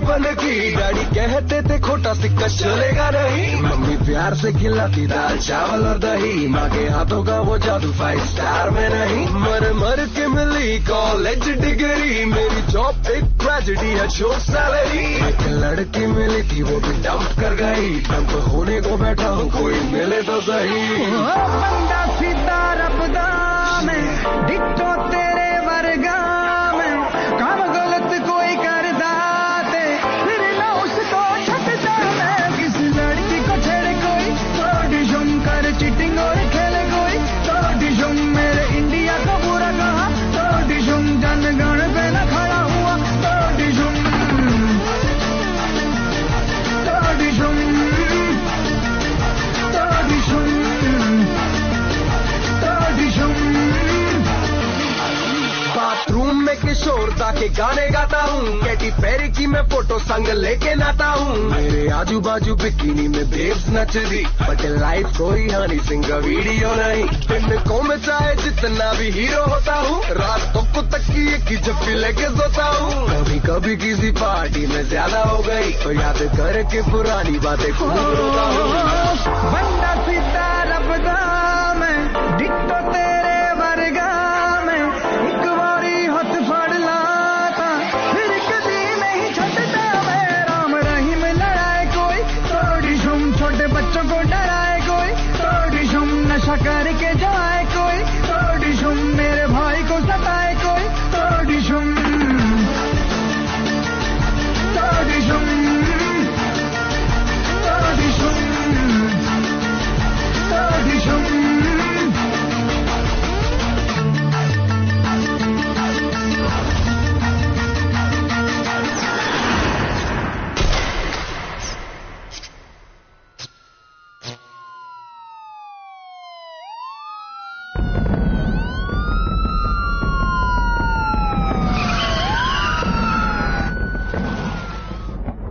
बन की डैडी कहते थे खोटा सिक्का चलेगा नहीं मम्मी प्यार से खिलाती दाल चावल और दही माँ के हाथों का वो जादू 5 स्टार में नहीं मर मर के मिली कॉलेज डिग्री मेरी जॉब एक ट्रेजेडी है शोर सैलरी एक लड़की मिली थी वो भी डंप कर गई डंप होने को बैठा हूँ कोई मिले तो सही बंदा सीधा रब्दा में डिट्टो तेरे वर्गा में काम गलत कोई करता थे फिर ना उसको छटता मैं किसी लड़की को छेड़े कोई तो डिशुम कर चीटिंग और खेले कोई तो डिशुम मेरे इंडिया को बुरा कहा तो डिशुम जनगण पे न खड़ा हुआ तो डिशुम बाथरूम में किशोर दा के गाने गाता हूँ कैटी पेरी की मैं फोटो संग लेके नाता हूँ मेरे आजू बाजू बिकिनी में बेब्स नच रही बट लाइफ कोई हनी सिंह का वीडियो नहीं दिन को मैं चाहे जितना भी हीरो होता हूँ रातों को तकिए की जफ्फी लेके सोता हूँ कभी कभी किसी पार्टी में ज्यादा हो गई तो याद करके पुरानी बातें खूब रोता हूँ बंदा सीधा रब्दा में डिट्टो तेरे वर्गा में एक बारी हाथ फाड़ लाता फिर कभी नहीं छटता मैं राम रहीम लड़ाए कोई थोड़ी शुम छोटे बच्चों को डराए कोई थोड़ी शुम नशा करके जाए कोई थोड़ी शुम मेरे भाई को सताए कोई थोड़ी शुम थोड़ी शुम थोड़ी शुम थोड़ी शुम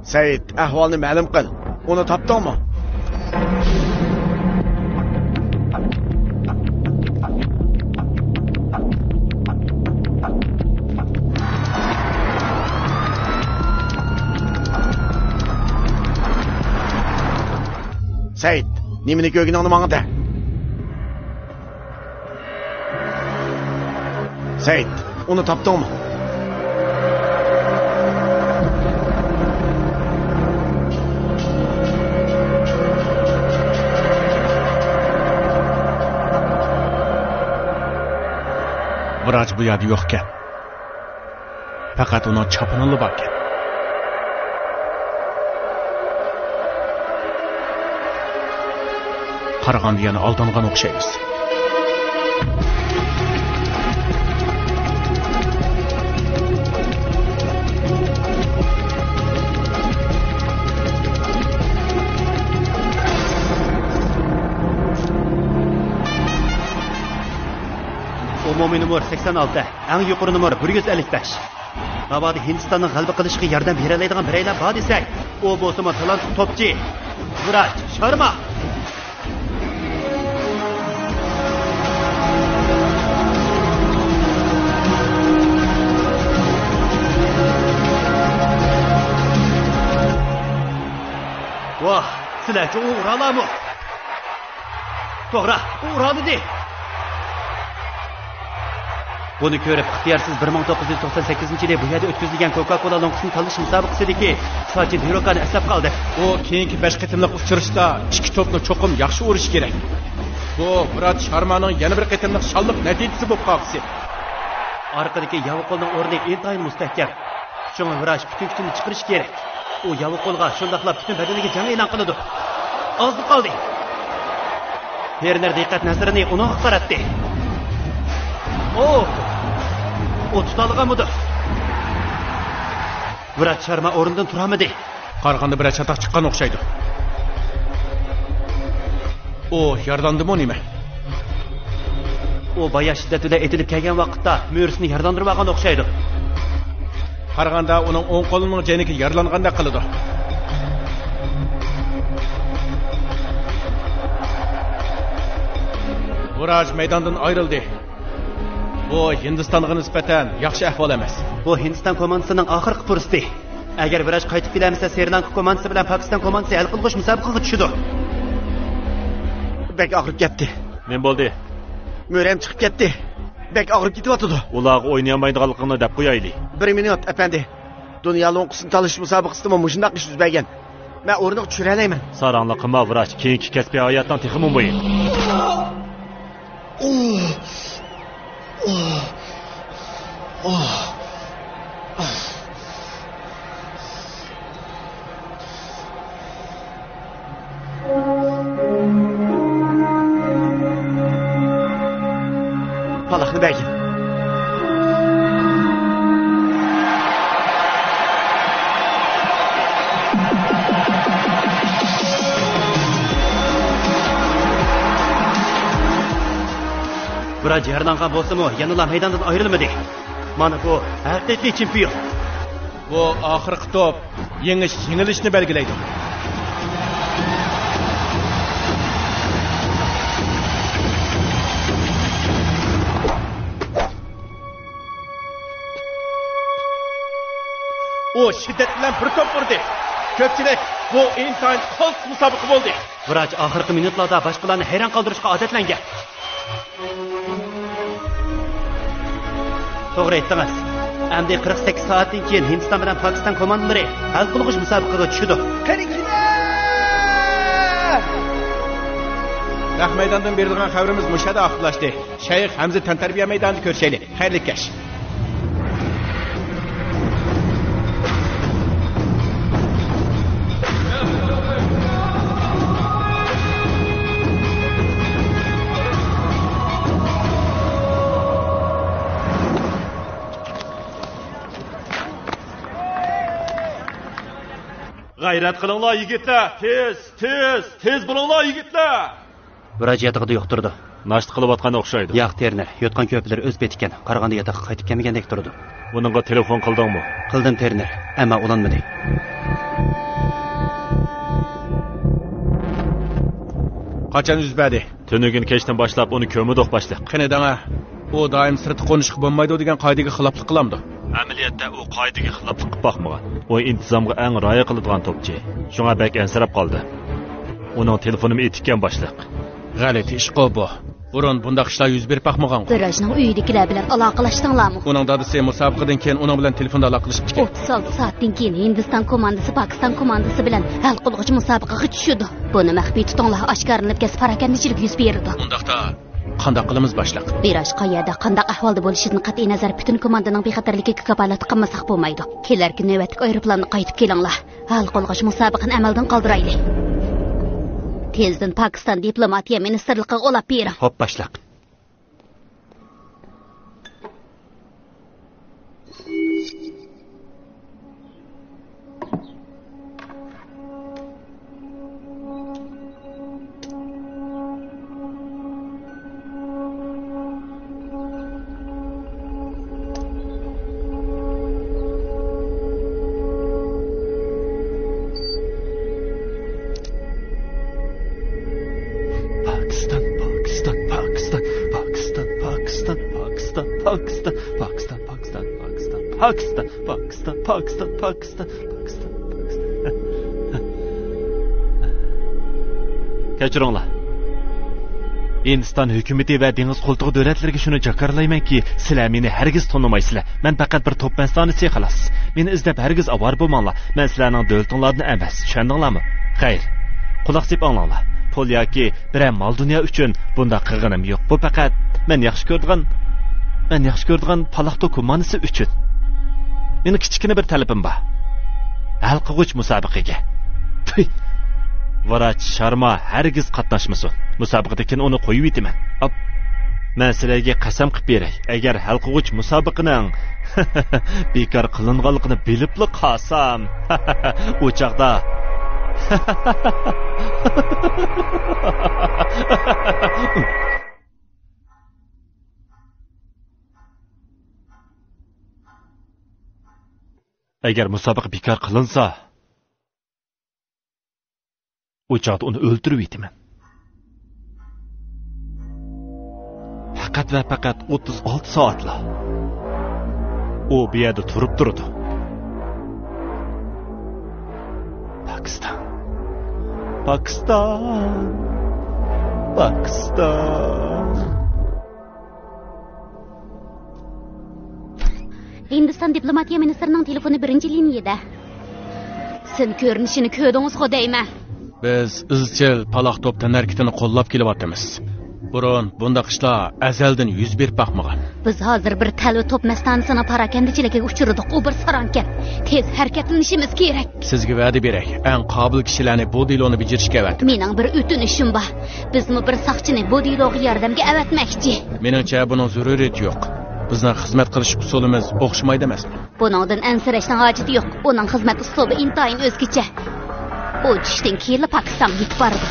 Said, ahvolni ma'lum qil. Uni topdingmi? Said, nimani ko'rganingni menga de. Said, uni topdingmi? Vrach bu yerda yo'q ekan. Faqat uni chopinili bor ekan. Qarag'anda yana aldangan o'xshaymiz. Umumiy numar 86, eng yuqori numar 155. Navoda Hindistonning g'alaba qilishiga yordam bera oladigan biraylar bor desak, u bo'lsa talant topchi Vrach Sharma. Vah, sizlarcha u uralarmi? To'g'ri, u uradi. Buni ko'rib, ixtiyorsiz 1998-yilda bu yerda o'tkazilgan Coca-Cola lonkasini tanlash musobaqasidagi Sachin Hirokani eslab qoldi. U keyingi 5 qitimliq uchrashda ikki to'pni cho'qim yaxshi urish kerak. Bu Vrach Sharmaning yana bir qitimliq shalliq natijasi bo'lib qoldi. Orqadagi Yavuqolning o'rni intayin mustahkam. Shunga Vrach butun kuchini chiqarish kerak. U Yavuqolga shundaqlab butun badaniga jang e'lon qiladi. Ozni qoldi. Ferner diqqat nazarini uning qaratdi. O tutalganmidi? Vrach Sharma o'rnidan turamadi. Qarag'anda bir chataq chiqqan o'xshaydi. O yordandimi nima? O boya shiddat bilan etilib kelgan vaqtda mo'risini yordondirib olgan o'xshaydi. Qarag'anda uning o'ng qo'lining janiga yaralangandek qiladi. Vrach maydondan ayrildi. Bu Hindistonga nisbatan yaxshi ahvol emas. Bu Hindiston komandasining oxirgi fursati. Agar Viraj qaytib kelamasa, Sri Lanka komandasi bilan Pokiston komandasi hal qilg'uch musobaqaga tushadi. Bek og'rib ketdi. Men bo'ldi. Mo'ram chiqib ketdi. Bek og'rib ketyapti. Ular o'ynayolmaydiganligini deb qo'yaylik. 1 minut, efendi. Dunyo lo'nqisini talish musobaqasida mushundaq ish yuz bergan. Men o'rniga tushira olmayman. Saranglik qilma Viraj, keyingi kasbiy hayotdan texmi bo'yin. Palaqni bergin. Viraj yaralangan bo'lsa-mu, yanıla maydondan ayrılmadı. Mana bu haqiqiy chempion. Bu oxirgi to'p yengilishni belgilaydi. O shiddat bilan bir to'p urdi. Ko'pchilik bu intayin xalq musobaqa bo'ldi. Viraj oxirgi minutlarda boshqalarni hayron qoldirishga odatlangan. To'g'ri aytdingiz. Endi 48 soatdan keyin Hindiston bilan Pokiston komandalari hal qilg'uch musobaqaga tushadi. Naq maydondan berilgan xabarimiz mushada oxirlashdi. Shayx Hamza tantarbiya maydonida ko'rishaylik. Xayrli kash. G'ayrat qilinglar yigitlar, tez bo'linglar yigitlar. Viraj yotog'ida yo'qtirdi. Nasht qilayotganga o'xshaydi. Yo'q, Terner, yotgan ko'plar o'z betikan, qaraganda yotoqqa qaytib kelmagandek turdi. Buningga telefon qildingmi? Qildim, Terner, ammo ulanmadi. Qachon yuz berdi? Tunugin kechdan boshlab uni ko'midoq boshlab. Qani dana, u doim sirti qo'nishga bo'lmaydi degan qoidaga xiloflik qilamdi. Amaliyotda u qoidaga xiloflik qilib boqmagan. U intizomga eng rioya qiladigan to'pchi. Shunga bak ansirab qoldi. Uning telefonini etikkan boshliq. G'alati ish qil bu. Burun bundaq ishlar yuz berib boqmagan. Virajning uyidagilar bilan aloqalashdinglarmi? Uning dadasi musobaqadan keyin uning bilan telefonda aloqalashib chiqdi. 36 soatdan keyin Hindiston komandasi Pokiston komandasi bilan hal qilg'uch musobaqaga tushadi. Buni maxfiy tutinglar, oshkorlanib ketib parakandichilik yuz berdi. Undaqda qanday qilamiz boshliq? Viraj qayerda, qanday ahvolda bo'lishidan qat'iy nazar butun komandaning bexatarligiga kafolat qilmasak bo'lmaydi. Kelarki navbatdagi aeroplanni qaytib kelinglar. Hal qilg'uch musobaqani amaldan qoldiraylik. Tezdan Pokiston diplomatiya ministerligiga olib bering. Xo'p, boshliq. Pakistan. Kechiringlar. Hindiston hukumati va dengiz qo'ltig'i davlatlariga shuni jakarlaymanki, sizlar meni hargiz tonimaysizlar. Men faqat bir to'p insonisi xolos. Meni izlab hargiz avor bo'lmanglar. Men sizlarning davlatinglardan emas, tushundinglarmi? Xayr. Quloq sep anglanglar. Pul yoki biror mol dunyo uchun bunda qilganim yo'q. Bu faqat men yaxshi ko'radigan paloq komandasi uchun. Meni kichkina bir talabim bor. Hal qilg'uch musobaqaga. Viraj Sharma hargiz qatnashmasin. Musobaqadan keyin uni qo'yib yetaman. Men sizlarga qasam qilib beray. Agar hal qilg'uch musobaqaning bekor qilinganligini bilibli qolsam, u chaqda agar musobaqa bekor qilinsa, u chaqda uni o'ldirib yetaman. Faqat va faqat 36 soatlar. U bu yerda turib turdi. Pakistan. Pakistan. Pakistan. Hindiston diplomatiya ministrining telefoni birinchi liniyada. Sen ko'rinishini ko'rdingiz-ku deyman. Biz izchil paloq to'pdan harakatini qo'llab kelyapmiz. Burun bundaq ishlar azaldan yuz berib boqmagan. Biz hozir bir talva top mastanisini parakandichilikka uchirdik. U bir sarankan. Tez harakatlanishimiz kerak. Sizga va'da beray. Eng qobil kishilarni bu deloni bijirishga avat. Mening bir o'tinishim bor. Bizmi bir saqchini bu deloga yordamga avatmoqchi. Meningcha buning zaruriyati yo'q. Bizning xizmat qilish usulimiz o'xshamaydi emasmi? Buningdan ansirashning hojati yo'q. Uning xizmat uslubi intayin o'zgacha. O tushdan keyin Pokiston yetib bordi.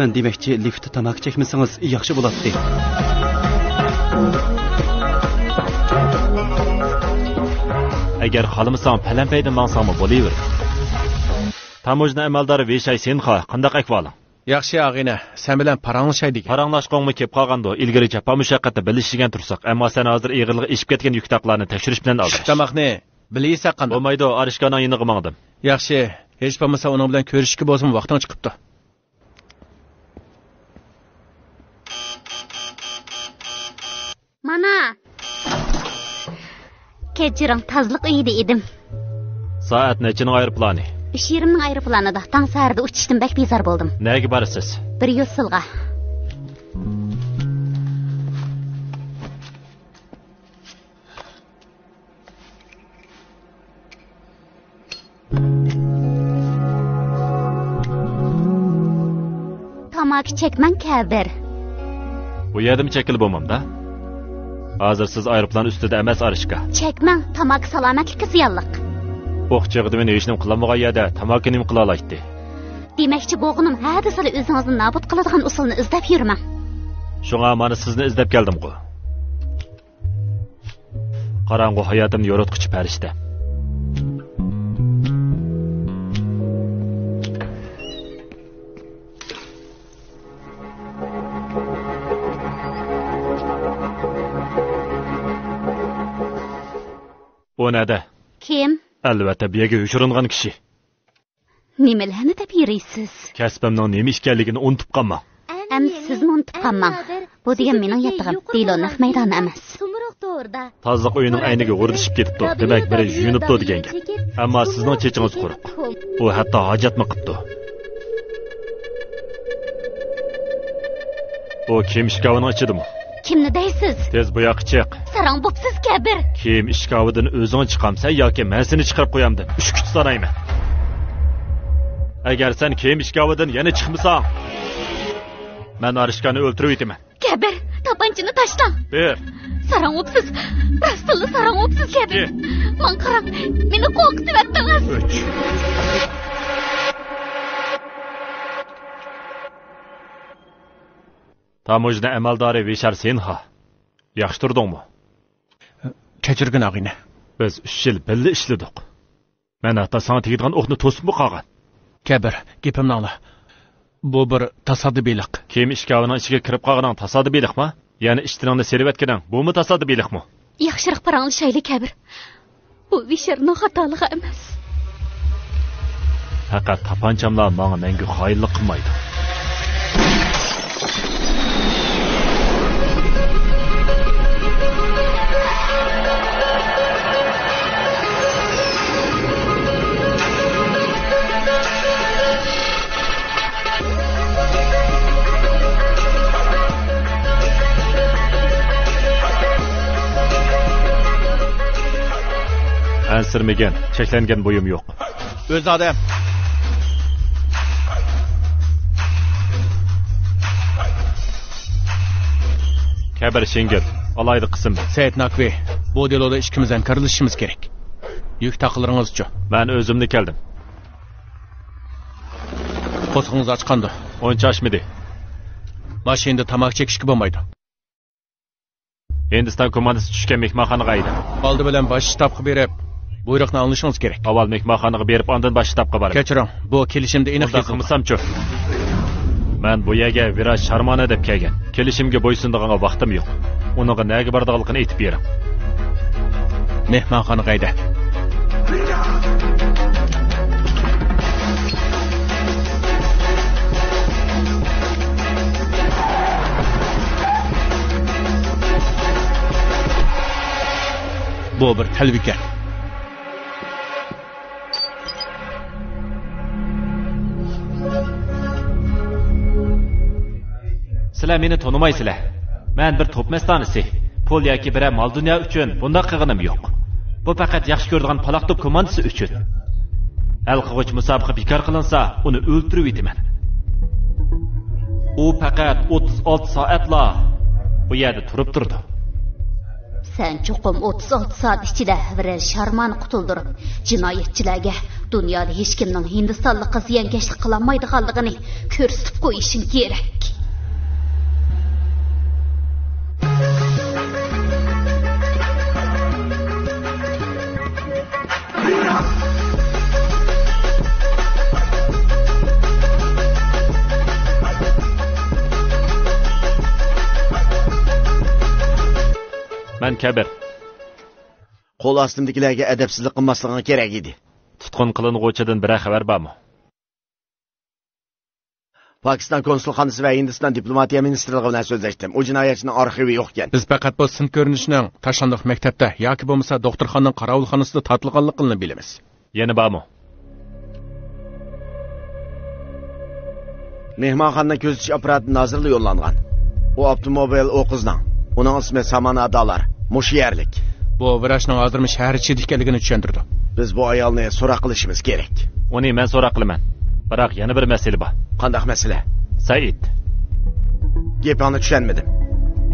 Men demoqchi, liftda tamaki chekmasangiz yaxshi bo'ladi. Agar xohlamasang palanpayda mansangmi bo'laver. Tamojna amaldori Veshay Sinha qanday ahvoling? Yaxshi og'ina, sen bilan paranglashaydik. Paranglashqonmi kelib qolgandi. Ilgari japa mushaqqatda bilishgan tursak, ammo sen hozir ig'irligiga ishib ketgan yuk taqlarni tekshirish bilan oldi. Tamoqni bilaysan qanday? Bo'lmaydi, Arishkaning yiniga mangdim. Yaxshi, hech bo'lmasa uning bilan ko'rishishga bo'lsin vaqting chiqibdi. Mana. Kechiring, tazliq uyida edim. Soat nechining aeroplani? 20ning aeroplanida tong saharda uchishdan bak bezor bo'ldim. Nega borasiz? Bir yo'silga. Tamaki chekman kabir. Bu yerda chekilib bo'lmamda. Hozir siz aeroplan ustida emas, Arishka. Chekman, tamaki salomatlikka ziyonliq. O'qchig'ida meni hech nima qilmagan yerda tamaki nima qila oladi? Demakchi, bo'g'inim hadisali o'zingizni nobud qiladigan usulni izlab yurmang. Shunga mana sizni izlab keldim-ku. Qarang'u hayotimni yo'rotquchi farishta. O nada? Kim? Albatta, bu yerga yoshiringan kishi. Nimalarni deb yurisiz? Kasbimning nima ekanligini unutib qolmang. Sizni unutib qolmang. Bu degan mening yettig'im, Dilo naq maydoni emas. Tozliq uyining ayniga o'rdishib ketibdi. Demak, biri yunibdi degan gap. Ammo sizning chechingiz quruq. U hatto hojatmi qilibdi. O kim ishkovining ichidimi? Kimni deysiz? Tez bu yoqqa chiq. Sarang bo'psiz kabir. Kim ishkovidan o'zing chiqamsa yoki men seni chiqarib qo'yam deb 3 kuch so'rayman. Agar sen kim ishkovidan yana chiqmasang, men Arishkani o'ltirib yetaman. Kabir, tapanchini tashlang. Ber. Sarang bo'psiz. Rastilla sarang bo'psiz kabir. Men qarang, meni qo'rqityaptingiz. Tamojna amaldori Veshar Sinha. Yaxshi turdingmi? Kechirgin og'ina. Biz 3 yil birga ishladik. Men hatto sana tegadigan o'qni to'sib qolgan. Kabir, gapimni angla. Bu bir tasodibiylik. Kim ishkovining ichiga kirib qolganing tasodibiylikmi? Ya'ni ishtirongni servatganing, bumi tasodibiylikmi? Yaxshiroq paranglashaylik kabir. Bu Vesharning xatoligi emas. Faqat tapanchamlar menga mangu xoinlik qilmaydi. Ansirmagan, cheklangan bo'yim yo'q. O'z odam. Kabir shingil, alaydi qism. Said Nakvi, bu deloda ikkimizdan kirilishimiz kerak. Yuk taqlaringiz uchun. Men o'zimni keldim. Qo'sqingiz ochqandi. O'ncha ochmidi. Mashinada tamoq chekishga bo'lmaydi. Hindiston komandasi tushgan mehmonxonaga aydi. Oldi bilan bosh shtab qilib berib, Buyruqni alışınız gerek. Avval mehmonxonaga berib, ondan bosh shtabga borib. Kechiring, bu kelishimda aniq Unda qilmasam-chu. Men bu yerga Viraj Sharmana deb kelgan. Kelishimga bo'ysundiganga vaqtim yo'q. Uninga nega bordiganligini aytib bering. Mehmonxona qayda? Bu bir talvika. Sizlar meni tonimaysizlar. Men bir top mastonisi. Pul yoki bir mol dunyo uchun bunday qilganim yo'q. Bu faqat yaxshi ko'radigan paloq top komandasi uchun. Hal qiluvchi musobaqa bekor qilinsa, uni o'ltirib etaman. U faqat 36 soatla bu yerda turib turdi. Sen cho'qim 36 soat ichida Viraj Sharmani qutuldirib, jinoyatchilarga dunyoda hech kimning Hindistonlikqa ziyonkashlik qilolmaydiganligini ko'rsatib qo'yishing kerak. Men Kabir. Qo'l ostimdagilarga adabsizlik qilmasliging kerak edi. Tutqun qilinuvchidan bir xabar bormi? Pokiston konsulxonasi va Hindiston diplomatiya ministrligi bilan so'zlashdim. U jinoyatchining arxivi yo'q ekan. Biz faqat bu sin ko'rinishning tashlandiq maktabda yoki bo'lmasa doktorxonaning qorovulxonasida tortilganligini bilamiz. Yana bormi? Mehmonxonadan ko'z tish apparati nozirli yo'llangan. U avtomobil o qizning. Uning ismi Samana Adalar. Mushiyarlik. Bu Virajning hozirmi shahar ichida ekanligini tushuntirdi. Biz bu ayolni so'roq qilishimiz kerak. Uni men so'roq qilaman. Biroq yana bir masala bor. Qanday masala? Said. Gapini tushunmadim.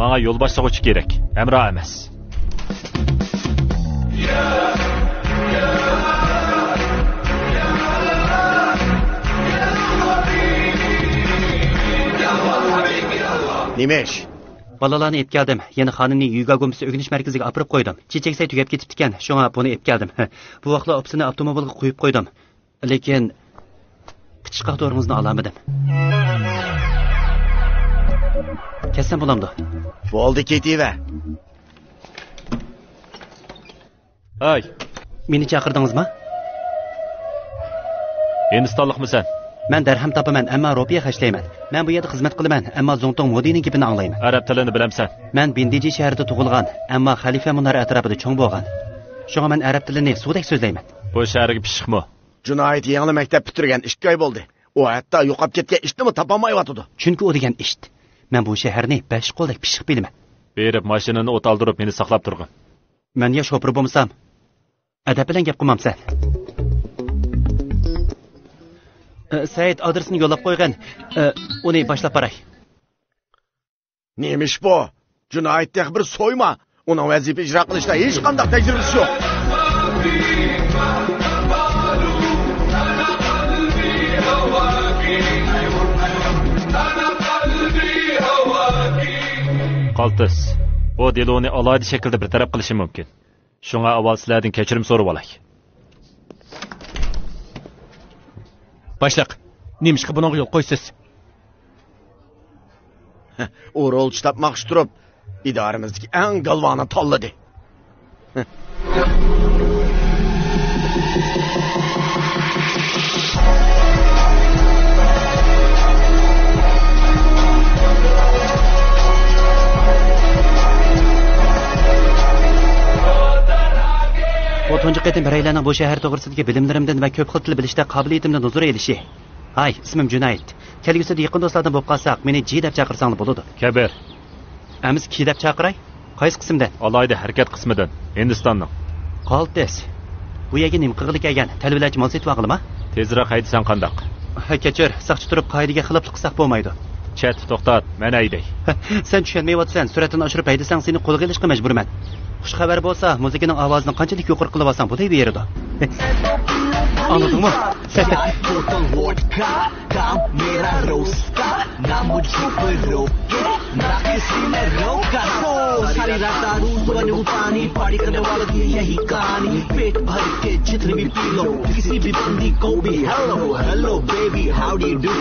Menga yo'l boshlovchi kerak, Amro emas. Nimesh? Balalarni ep keldim. Yana xonimning Yuga Gomsi o'g'inish markaziga olib qo'ydim. Checheksay tugab ketibdi ekan. Shunga buni ep keldim. Bu vaqtda opsini avtomobilga qo'yib qo'ydim. Lekin qichqoq to'rimizni olamadim. Kessam bo'lamdi. Bo'ldi, ketiver. Hay, Meni chaqirdingizmi? Hindistonlikmisan? Men darham topaman, ammo rupiya xashlayman. Men bu yerda xizmat qilaman, ammo Zongtong Modining gapini anglayman. Arab tilini bilamsan? Men Bindiji shahrida tug'ilgan, ammo xalifa munari atrofida cho'ng bo'lgan. Shunga men arab tilini suvdek so'zlayman. Bu shaharga pishiqmi? Jinoyat yangi maktab bitirgan 2 oy bo'ldi. U hatto yo'qolib ketgan ishni topolmayotdi. Chunki u degan ish. Men bu shaharni 5 qo'ldek pishiq bilaman. Berib mashinani o't oldirib meni saqlab turgin. Men ya shopir bo'lmasam, adab bilan gap qilmamsan. Said adresini yo'llab qo'ygan. Uni boshlab baray. Neymiş bu? Jinoyatdagi bir so'yma. Uning vazifa ijro qilishda hech qanday tajribasi yo'q. Qaltis. Bu deloni alohida shaklda bir taraf qilishi mumkin. Shunga avval sizlardan kechirim so'rab olay. Boshliq, nemishqa bunga yo'l qo'ysiz? U rolchi topmoqchi turib, idoramizdagi eng galvoni tanladi. Bu tunji qatim biraylarning bu shahar to'g'risidagi bilimlarimdan va ko'p xil til bilishda qobiliyatimdan huzur elishi. Hay, ismim Junayt. Kelgusida yaqin do'stlardan bo'lib qolsak, meni Ji deb chaqirsang bo'ladi. Kabir. Amiz Ki deb chaqiray? Qaysi qismdan? Alohida harakat qismidan, Hindistonning. Qaltis. Bu yerga nim qig'ili kelgan talvilachi mol setvaqilmi? Tezroq haydasan qandoq? Ha, kechir, saqchi turib qoidaga xiloflik qilsak bo'lmaydi. Chat, to'xtat, men ayday. Sen tushunmayotsan, suratini oshirib haydasang seni qo'lga olishga majburman. Xush xabar bo'lsa, muzikaning ovozini qanchalik yuqori qilib olsang, bu deyveradi. Anladın mı? Sen बोतल वोडका काम मेरा रोस्ता ना मुझे कोई रोके ना किसी ने रोका सारी रात दारू बने पानी पार्टी करने वालों की यही कहानी पेट भर के जितने भी पी लो किसी भी बंदी को भी hello hello baby how do you do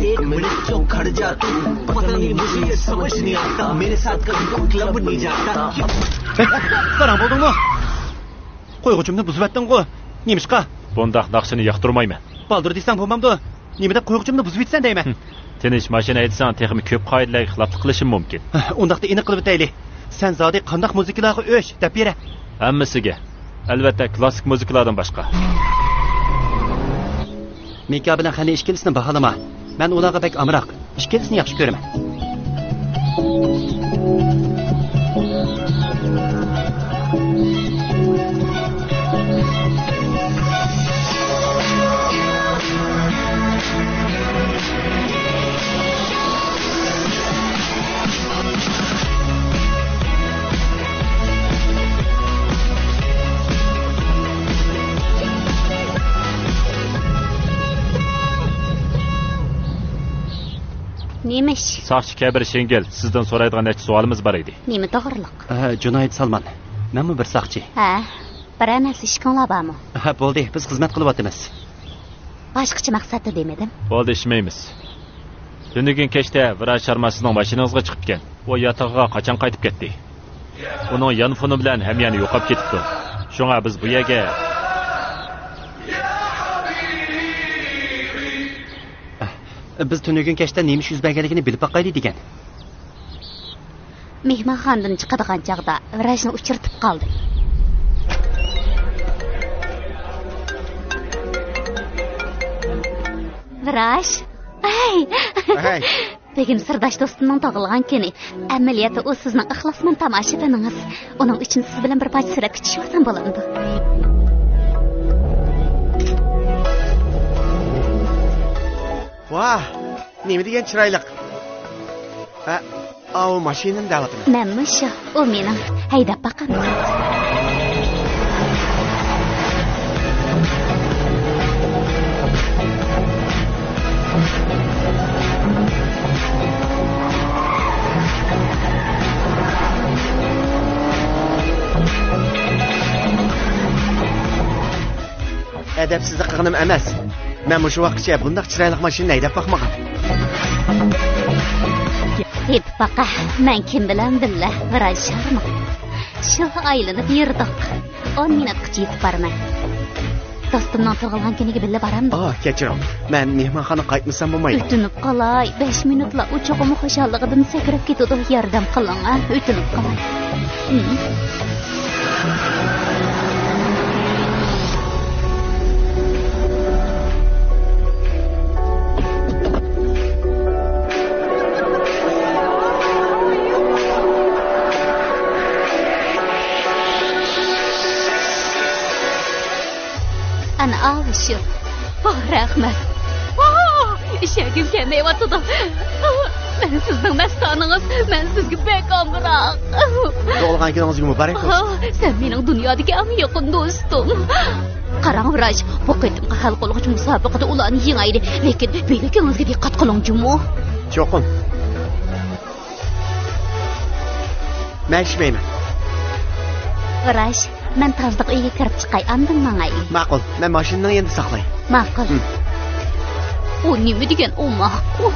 एक मिनट क्यों खड़ जा तू पता नहीं मुझे ये समझ नहीं आता मेरे साथ कभी कोई क्लब नहीं जाता Sarang buldun mu? Koygucumda buzup ettin Neymişqa? Bundaq naqshini yoqtirmayman. Baldır desang bo'lmamdi. Nima deb qo'ygucumda buzib etsan deyman. Tinch mashina aytsan, texmi ko'p qoidalarga xiloflik qilishim mumkin. Undaqda aniq qilib aytaylik. Sen zodi qandaq muzikalarga o'sh deb bera. Hammasiga. Albatta klassik muzikalardan boshqa. Meka bilan qanday ishkilisini baholama. Men ularga bek amroq. Ishkilisini yaxshi ko'raman. Neymiş? Saqchi Kabir Shengel, sizdan so'raydigan necha savolimiz bor edi. Nima to'g'riliq? Junoyat Salman. Menmi bir saqchi? Ha, bir emas ishqinglar bormi? Bo'ldi, biz xizmat qilyapmiz. Boshqacha maqsadda demadim. Bo'ldi, ishmaymiz. Tunnigun kechda vrach sharmasizning mashinangizga chiqib ketgan. O yotog'iga qachon qaytib ketdi? Uning yonfoni bilan hamyani yo'qolib ketibdi. Shunga biz bu yerga Biz tunnigun kechda nemish yuz berganligini bilib boqaylik degan. Mehmonxonadan chiqadigan chaqda vrachni uchirtib qoldi. Vrach? Hey. Begim sirdosh do'stimning tug'ilgan kuni. Amaliyoti u sizning ixlosmand tomoshabingiz. Uning uchun siz bilan bir parcha sira kutishyapsam bo'ladi. Vah, nima degan chiroyliq. O mashinani davatimi? Menmi shu? U mening. Haydab boqamiz. Adabsizlik qilganim emas. Men shu vaqtcha bunday chiroyli mashinani haydab boqmagan. Hep baqa, men kim bilan billa vrach sharmi? Shu aylanib yurdik. 10 minutgacha yetib borman. Do'stimning tug'ilgan kuniga billa boramdi. Kechiring. Men mehmonxona qaytmasam bo'lmaydi. O'tinib qolay. 5 minutla u cho'qim xushalligidan sakrab ketadi. Yordam qiling, o'tinib qolay. Ana avşu. Rahmat. İşegim kelmayapti. Men sizning mastoningiz, men sizga bekomroq. Tug'ilgan kuningizga muborak bo'lsin. Sen mening dunyodagi eng yaqin do'stim. Qarang vrach, bu qitimga hal qiluvchi musobaqada ularni yengaydi, lekin belgingizga diqqat qiling-jumu. Cho'qin. Men ishmayman. Vrach, men tezlik uyga kirib chiqay, andin mangay. Ma'qul, men mashinani endi saqlay. Ma'qul. U nima degan u ma'qul?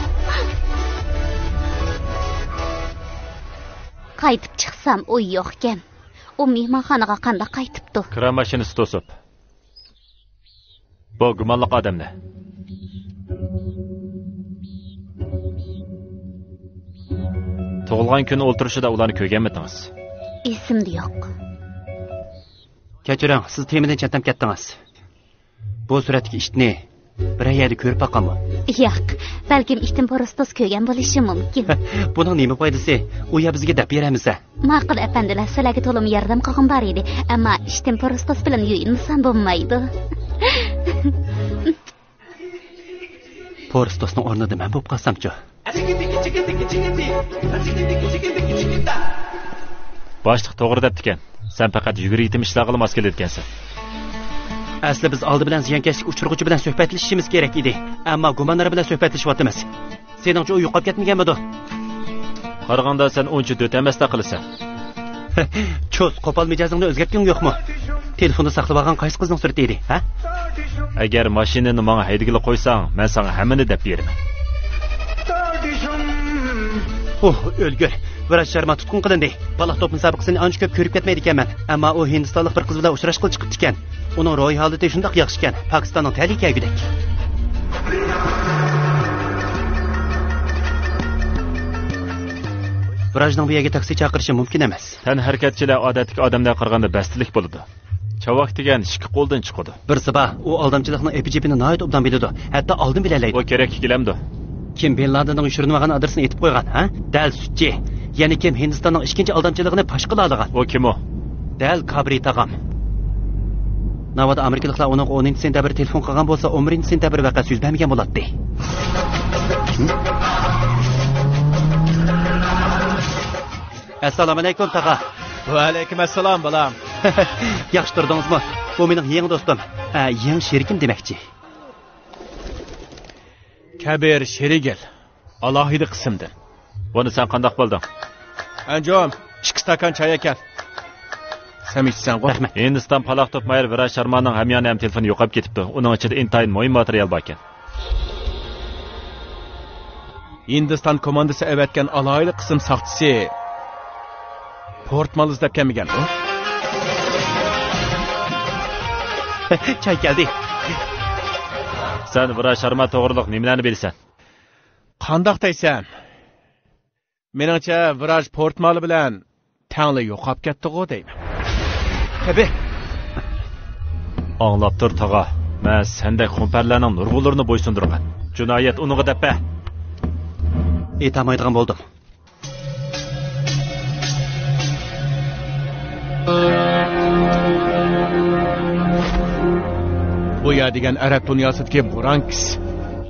Qaytib chiqsam u yo'q ekan. U mehmonxonaga qanday qaytibdi? Kira mashinasi to'sib. Bu gumonliq odamni. Tug'ilgan kuni o'ltirishida ularni ko'rganmidingiz? Esimda yo'q. Kechiring, siz temidan chatlam ketdingiz. Bu suratdagi ishni bir yerda ko'rib boqammi? Yo'q, balkim ishdan porostos ko'rgan bo'lishi mumkin. Buning nima foydasi? U ya bizga deb beramiz. Ma'qul afandilar, sizlarga to'lim yordam qilgan bor edi, ammo ishdan porostos bilan yuyinmasam bo'lmaydi. Porostosning o'rnida men bo'lib qolsam-chi? Boshliq to'g'ri debdi ekan. Sen faqat yugurib yetim ishlar qilib mos kelayotgansan. Asli biz oldi bilan ziyonkashlik uchirg'uchi bilan suhbatlashishimiz kerak edi. Ammo gumonlar bilan suhbatlashyapmiz. Seningcha u yo'qolib ketmaganmidi? Qaraganda sen uncha do't emasda qilasan. Cho'z, qo'pol mijozingni o'zgartgan yo'qmi? Telefonni saqlab olgan qaysi qizning surati edi, ha? Agar mashinani menga haydagili qo'ysang, men senga hammani deb beraman. O'lgur. Vrach Sharma tutqun qilindi. Baliq to'p musobaqasini ancha ko'p ko'rib ketmaydi ekanman. Ammo u hindistonlik bir qiz bilan uchrashqil chiqibdi ekan. Uning ro'y holati shundoq yaxshi ekan. Pokistonning talikagidek. Vrachning bu yerga taksi chaqirishi mumkin emas. Tan harakatchilar odatdagi odamlar qaraganda bastilik bo'ladi. Chavaq degan ikki qo'ldan chiqadi. Birsi bor, u aldamchilikning epijepini nihoyat obdan biladi. Hatto oldin bilalaydi. Bu kerak kelamdi. Kim Bin Ladenning yashirinmagan adresini aytib qo'ygan, ha? Dal sutchi. Ya'ni kim Hindistonning ikkinchi aldamchiligini fosh qila olgan? O kim o? Dal Kabri tag'am. Navada amerikaliklar uning 10-sentabr telefon qilgan bo'lsa, 11-sentabr vaqasi yuz bermagan bo'ladi. Assalomu alaykum tag'a. Va alaykum assalom bolam. Yaxshi turdingizmi? Bu mening yangi do'stim. Yangi sherikim demakchi. Kabir Sherigil. Alohida qismdan. Buni sen qandoq bilding? Anjom, 2 stakan choy ekan. Sen ichsan qo'y. Hindiston paloq topmayir Vrach Sharmaning hamyoni ham telefoni yo'qolib ketibdi. Uning ichida intayin muhim material bor ekan. Hindiston komandasi avatgan alohida qism soqchisi Portmal izlab kelmagan u. Choy keldi. Sen Vrach Sharma to'g'riliq nimalarni bilasan? Qandoq deysan? Meningcha Vrach Portmal bilan tangli yo'qolib ketdi-ku deyman. Tabi. Anlab tur tag'a. Men sendek xumparlarning nurg'ularini bo'ysundirgan. Jinoyat uningga deppa. Aytamaydigan bo'ldim. Bu yer degan arab dunyosidagi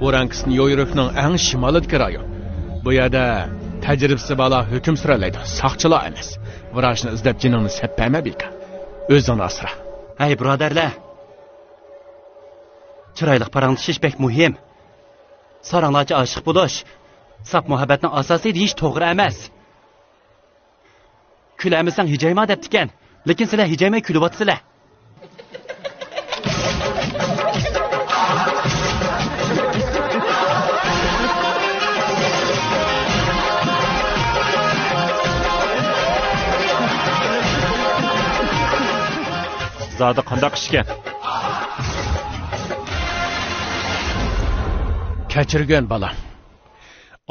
Burankis Nyu-Yorkning eng shimolidagi rayon. Bu yerda tajribasi balo hukm suralaydi. Soqchilar emas. Vrachni izlab jiningni sappama bilkan. O'zini asra. Hey birodarlar. Chiroyli parangishish bek muhim. Saranglarcha oshiq bo'lish, saf muhabbatning asosiy deyish to'g'ri emas. Kulamisang hijayma debdikan, lekin sizlar hijaymay kulyapsizlar. Zada qandoq ishgan? Kechirgan bolam.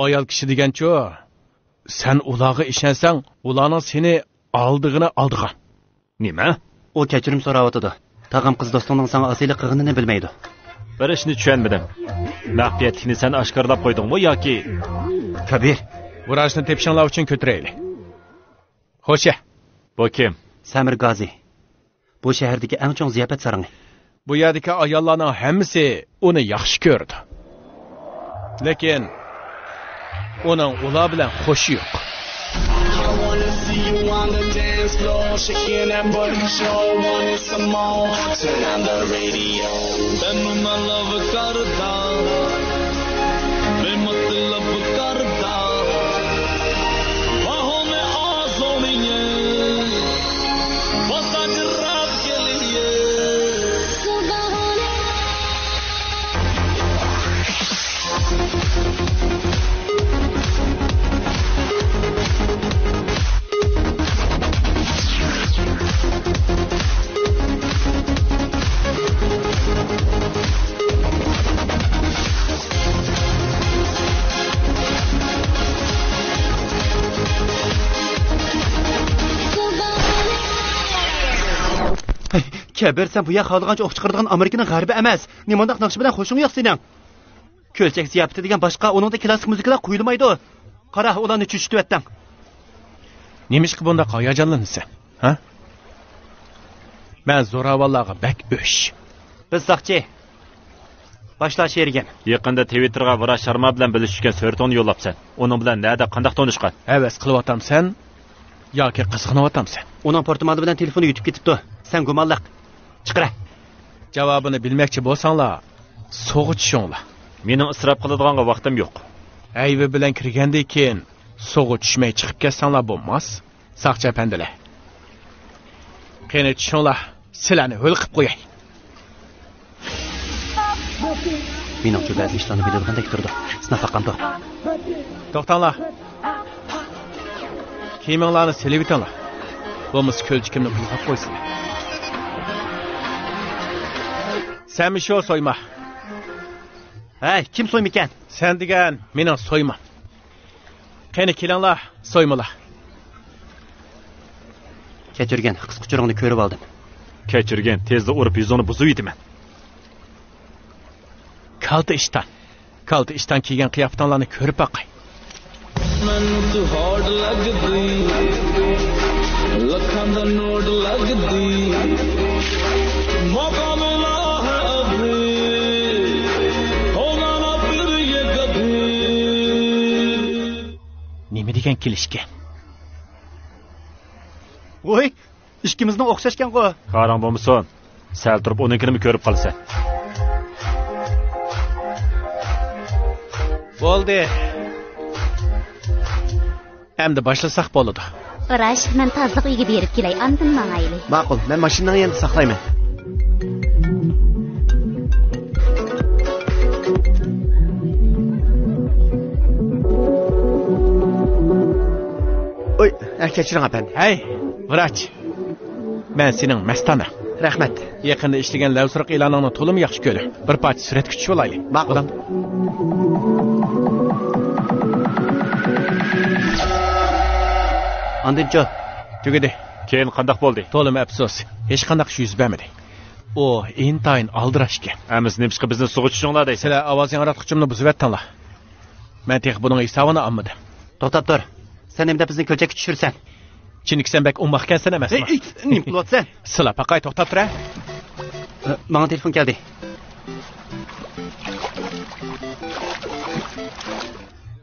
Ayol kishi degancho, sen ularga ishansang, ularning seni oldig'ini oldigan. Nima? O kechirim so'rayotdi. Tag'am qiz do'stingning senga asiylik qilganini bilmaydi. Bir ishni tushunmadim. Maxfiyatlikni sen oshkorlab qo'ydingmi yoki Kabir, Vrachni tepishinglar uchun ko'tiraylik. Xo'sh. Bu kim? Samir Gazi. Bu shahardagi eng chong ziyofat sarangi. Bu yerdagi ayollarning hammasi uni yaxshi ko'rdi. Lekin uning ular bilan xo'shi yo'q. Kabir, sen bu yer xalqancha o'q chiqaradigan Amerikaning g'arbi emas. Nimandaq naqsh bilan xo'shing yo'q sening. Ko'lchak ziyofati degan boshqa, uningda klassik muzikalar qo'yilmaydi. Qara, ularni chuchitib etding. Nima ish qilib bunda hayajonlanasan? Ha? Men zo'ravonlarga bak o'sh. Biz soqchi. Boshlash yergan. Yaqinda Twitterga Vrach Sharma bilan bilishgan suratini yo'llabsan. Uning bilan nada qanday tanishgan? Havas qilyaptamsan yoki qizg'inyaptamsan? Uning portmoni bilan telefoni yutib ketibdi. Sen gumonliq. Chiqira. Javobini bilmoqchi bo'lsanglar, so'g'i tushinglar. Mening isrof qiladigan vaqtim yo'q. Ayvi bilan kirgandan keyin so'g'i tushmay chiqib ketsanglar bo'lmas. Saqchi apandilar. Qani tushinglar, sizlarni hul qilib qo'yay. Meningcha ba'zi ishlarni biladiganday turdi. Sinafaqamdi. To'xtanglar. Kiyiminglarni silib o'tinglar. Bo'lmasa ko'lchikimni bulg'ab qo'ysin. Sen shu so'yma. Hey, kim so'ymikan? Sen degan mening so'ymam. Qani kelinglar, so'ymalar. Kechirgan qiz quchog'ini ko'rib oldim. Kechirgan, tezda urib yuzini buzib yetaman. Kalta ishdan kiygan qiyofatinglarni ko'rib boqay. Nima degan kelishga? Voy, ikkimizning o'xshashgan-ku. Qarang bo'lmasin. Sal turib unikini ko'rib qolsan. Bo'ldi. Endi boshlasak bo'ladi. Urash, men tazliq uyga berib kelay, andin mangayli. Ma'qul, men mashinani endi saqlayman. Oy, kechiring apandi. Hey, vrach. Men sening mastana. Rahmat. Yaqinda ishlagan lavsiriq e'loningni to'lim yaxshi ko'rdim. Bir parcha surat kutib olaylik. Ma'qul. Andincho, tugadi. Keyin qandoq bo'ldi? To'lim afsus. Hech qanday ish yuz bermadi. O, intayin aldirashga. Amis nemishqa bizni sug'ib tushinglar deysiz. Sizlar ovoz yangrotqichimni buzib etdinglar. Men tex buning hisobini olmadim. To'xtab tur. Sen endi bizni ko'chakka tushirsan. Chiniksan bak umaqkansan emasmi? Nim qilyapsan? Sizlar paqay to'xtab tur. Menga telefon keldi.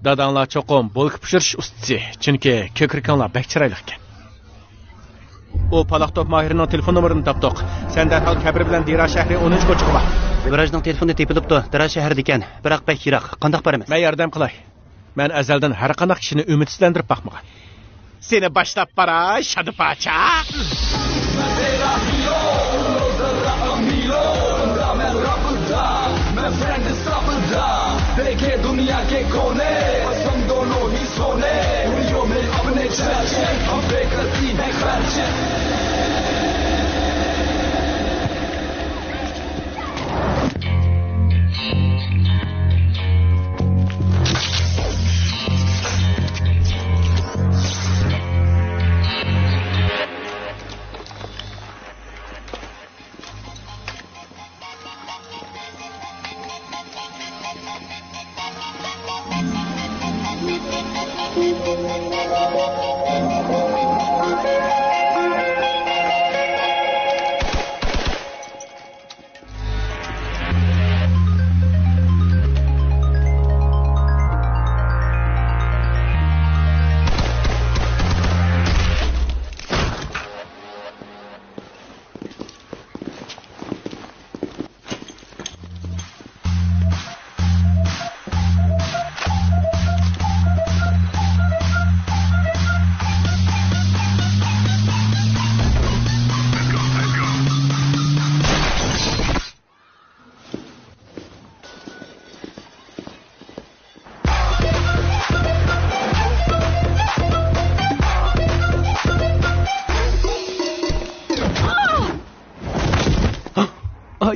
Dadanglar cho'qim bo'lib pishirish ustasi, chunki ko'krikinglar bak chiroyli ekan. O paloqtop Mahirning telefon nomerini topdik. Sen darhol kabir bilan Dira shahri 10-ko'chaga bor. Virajning telefoni tepilibdi. Dira shahrida ekan. Biroq bak yiroq. Qandoq boramiz? Men yordam qilay. Men azaldan har qanday kishini umidsizlantirib boqmagan. Seni boshlab baray, shadipacha. देखे दुनिया के कोने हम दोनों ही सोने उंगलियों में अपने चर्चे हम बेकती है खर्चे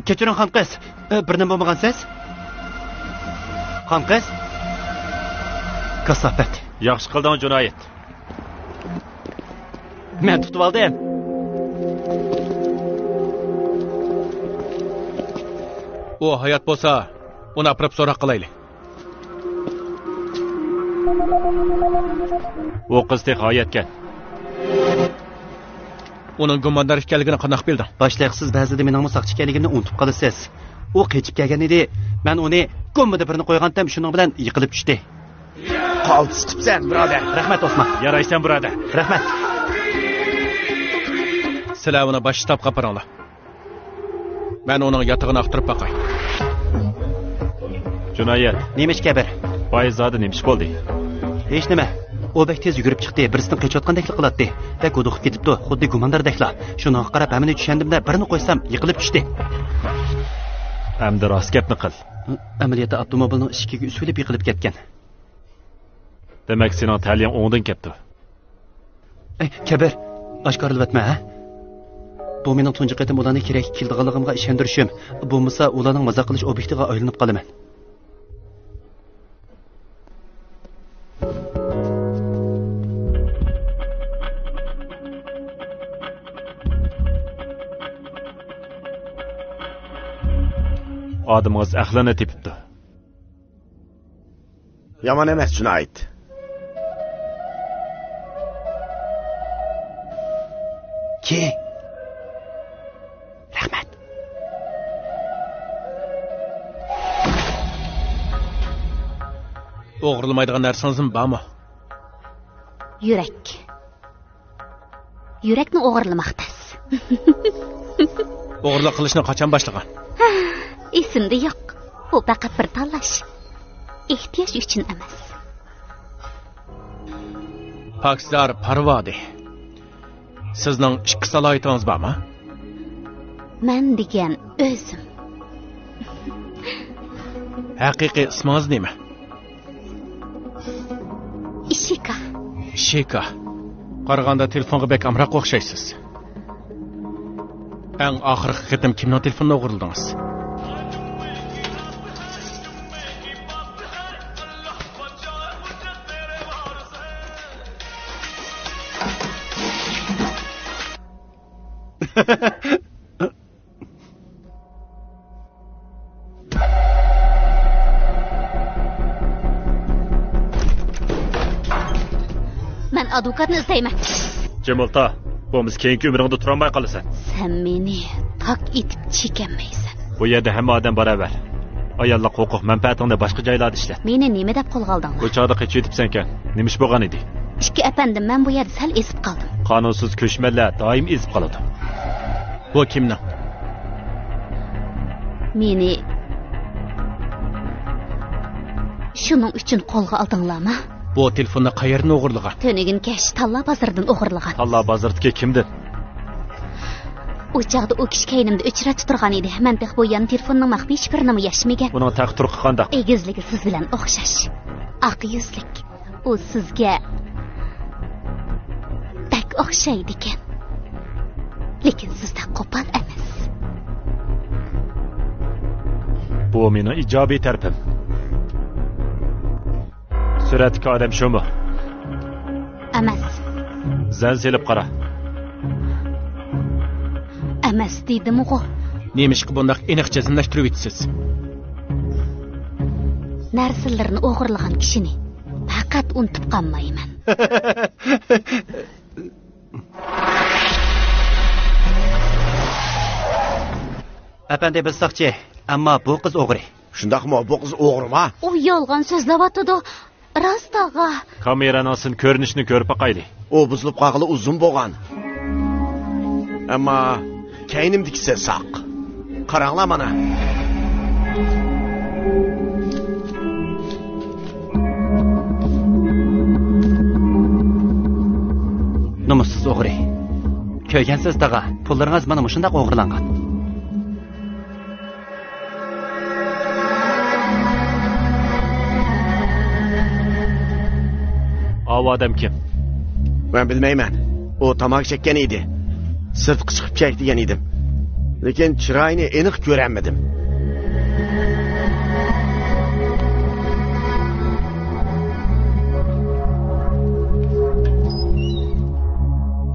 Kechiring xonqiz. Bir nima bo'lmagansiz? Xonqiz? Kasofat. Yaxshi qilding jinoyat. Men tutib oldim. O hayot bo'lsa, uni aprab so'roq qilaylik. U qizdek hayotgan. Uning gumondor ekanligini qanday bilding? Boshliqsiz ba'zida mening musoqchi ekanligimni unutib qolasiz. U qechib kelgan edi. Men uni gommada birini qo'ygandim, shuning bilan yiqilib tushdi. Qaltis qilibsan, birodar. Rahmat Osman. Yaraysan, birodar. Rahmat. Sizlar uni boshtab qaparinglar. Ben onun yatağını aqtırıp baqay. Jinoyat. Nima ish Kabir? Boyzodi nima ish bo'ldi? Hech nima. U bek tez yugurib chiqdi, birisidan qochayotgandek qiladi. Bek uduqib ketibdi, xuddi gumondardeklar. Shuni qarab hamini tushundimda, birini qo'ysam yiqilib tushdi. Hamda rost gapni qil. Amaliyotda avtomobilning ishigiga usulib yiqilib ketgan. Demak, sening taliyang o'ngdan ketdi. Kabir, oshkorlayapma, ha? Bu mening tunji qatim ularni kerak keldiganligimga ishontirishim. Bo'lmasa, ularning maza qilish obyektiga aylanib qolaman. Odamimiz aqlini tepibdi. Yomon emas, Jinoyat. Ke. Rahmat. O'g'irlamaydigan narsangiz bormi? Yurak. Yurakni o'g'irlamoqdasiz. O'g'irlik qilishni qachon boshlagan? Esimda yo'q. Bu faqat bir tanlash. Ehtiyoj uchun emas. Paksar Parvodi. Sizning ikki salohiyatingiz bormi? Men degan o'zim. Haqiqiy ismingiz nima? Ishika. Sheka. Qaraganda telefonga bek amroq o'xshaysiz. Eng oxirgi qitim kimning telefonini o'g'irladingiz? Men advokatni izlayman. Jamolta, bo'lmasa keyingi umringda tura olmay qolasan. Sen meni tak etib chekanmaysan. Bu yerda hamma odam barobar. Ayollar huquq manfaatingni boshqa joylarda ishlat. Meni nima deb qo'lga oldinglar? Bu chog'da qechib yetibsan-kan. Nima ish bo'lgan edi? Ikki apandim, men bu yerda sal ezib qoldim. Qonunsiz ko'chmanlar doim ezib qoladi. Bu kimning? Meni shuning uchun qo'lga oldinglarmi? Bu telefonni qayerdan o'g'irlagan? Tönigin kesh Talla bozoridan o'g'irlagan. Talla bozorga kimdir? U chaqda u kishi kaynimda uchratib turgan edi. Men bu yan telefonning maxfiy shifrini yashmagan. Uning taqdiri qanday? Egizligi siz bilan o'xshash. Oq yuzlik. U sizga tak o'xshaydi ekan. Lekin sizda qo'pol emas. Bu mening ijobiy tarafim. Suratga odam shumi? Emas. Zan selib qara. Emas dedim-ku. Nemishki bundaq aniq jazmlashtirib o'tsiz? Narsalarni o'g'irlagan kishini faqat unutib qolmayman. Apandi biz saqchi, ammo bu qiz o'g'ri. Shundaqmi? Bu qiz o'g'rimi? U yolg'on so'zlayotdi. Rastaga. Kameraning ko'rinishini ko'rib boqayli. U buzilib qolg'ili uzun bo'lgan. Ammo kaynimdikisi saq. Qaranglar mana. Nomussiz o'g'ri. Ko'rgansiz tag'a, pullaringiz mana shunday o'g'irlangan. O odam kim? Ben bilmayman. O tamak chekkan edi. Sirtqi chiqib chek degan edim. Lekin chiroyini aniq ko'rolmadim.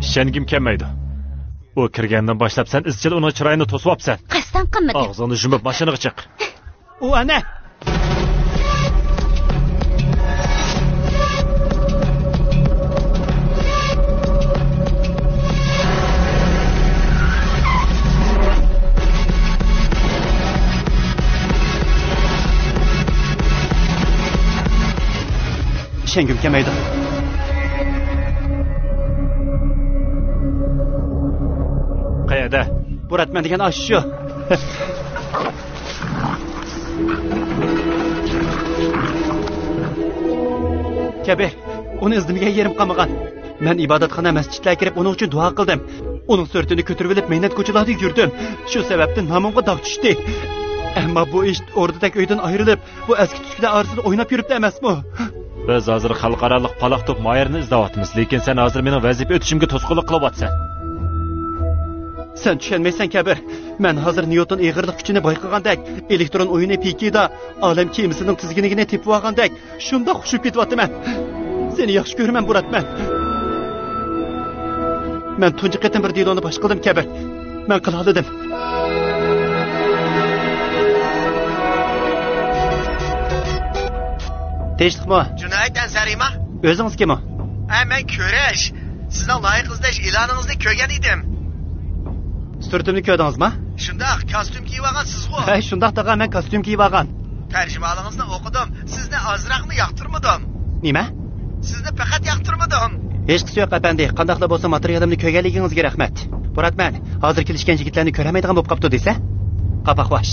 Ishongim kelmaydi. U kirgandan boshlab sen izchil uni chiroyini to'sibsan. Qasdan qilmadim. Og'zini yumib mashinaga chiq. U ana. Ishongim kelmaydi. Qayerda? Buratman degan shu. Kabir, uni izdimaga yerim qolmagan. Men ibodatxona masjidlarga kirib uning uchun duo qildim. Uning surtini ko'tarib olib mehnat ko'chalarida yurdim. Shu sababdan nomimga dog' tushdi. Ammo bu ish o'rdidagi uydan ayrilib, bu eski tusklar orasida o'ynab yuribdi emasmi? Biz hozir xalqarалық paloq top mayerni izlayapmiz, lekin sen hozir mening vazifa o'tishimga to'sqinlik qilyapsan. Sen tushunmaysan Kabir. Men hozir Newton eg'irlik kuchini bayqagandek, elektron o'yini pikida olam kemisining tizginligini tepib olgandek, shunda xushib ketyapman. Seni yaxshi ko'raman, Buratman. Men tunji qatim bir diloni bosh qildim, Kabir. Men qila oldim. Teştikmi? Cünayt Ansariymi? O'zingiz kim? Men Ko'rash. Sizning loyiqingizda e'loningizni ko'rgan edim. Surtimni ko'rdingizmi? Shundaq, kostyum kiyib olgan siz-ku. Ha, shundaq daga men kostyum kiyib olgan. Tarjimalingizni o'qidim. Sizni ozroqmi yoqtirmadim? Nima? Sizni faqat yoqtirmadim. Hech qisi yo'q apandi. Qandaqla bo'lsa materialimni ko'rganligingizga rahmat. Buratman, hozir kelishgan yigitlarni ko'ramaydigan bo'lib qopti desa? Qapaqvash.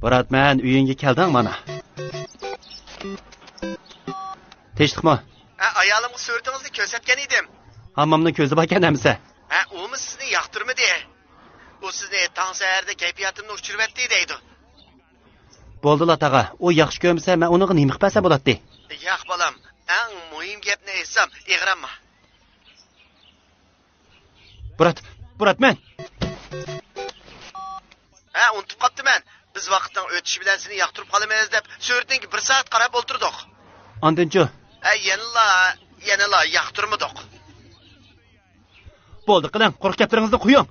Buratman, uyingga kelding mana. Teştikmi? Ayolimga surtingizni ko'rsatgan edim. Hammamning ko'zi bor ekan amsa. Umi sizni yoqtirmadi. U sizni tong saharda kayfiyatimni o'chiribdi deydi. Bo'ldi tag'a. U yaxshi ko'rmasa, men uni nima qilsam bo'ladi? Yo'q bolam, eng muhim gapni aytsam, ig'ranma. Buratman. Unutib qoptiman. Biz vaqtdan o'tishi bilan seni yoqtirib qolamaymiz deb surtingga 1 soat qarab o'tirdik. Andinchi? Yana yoqtirmadik. Bo'ldi, qiling, qo'rq gaplaringizni qo'ying.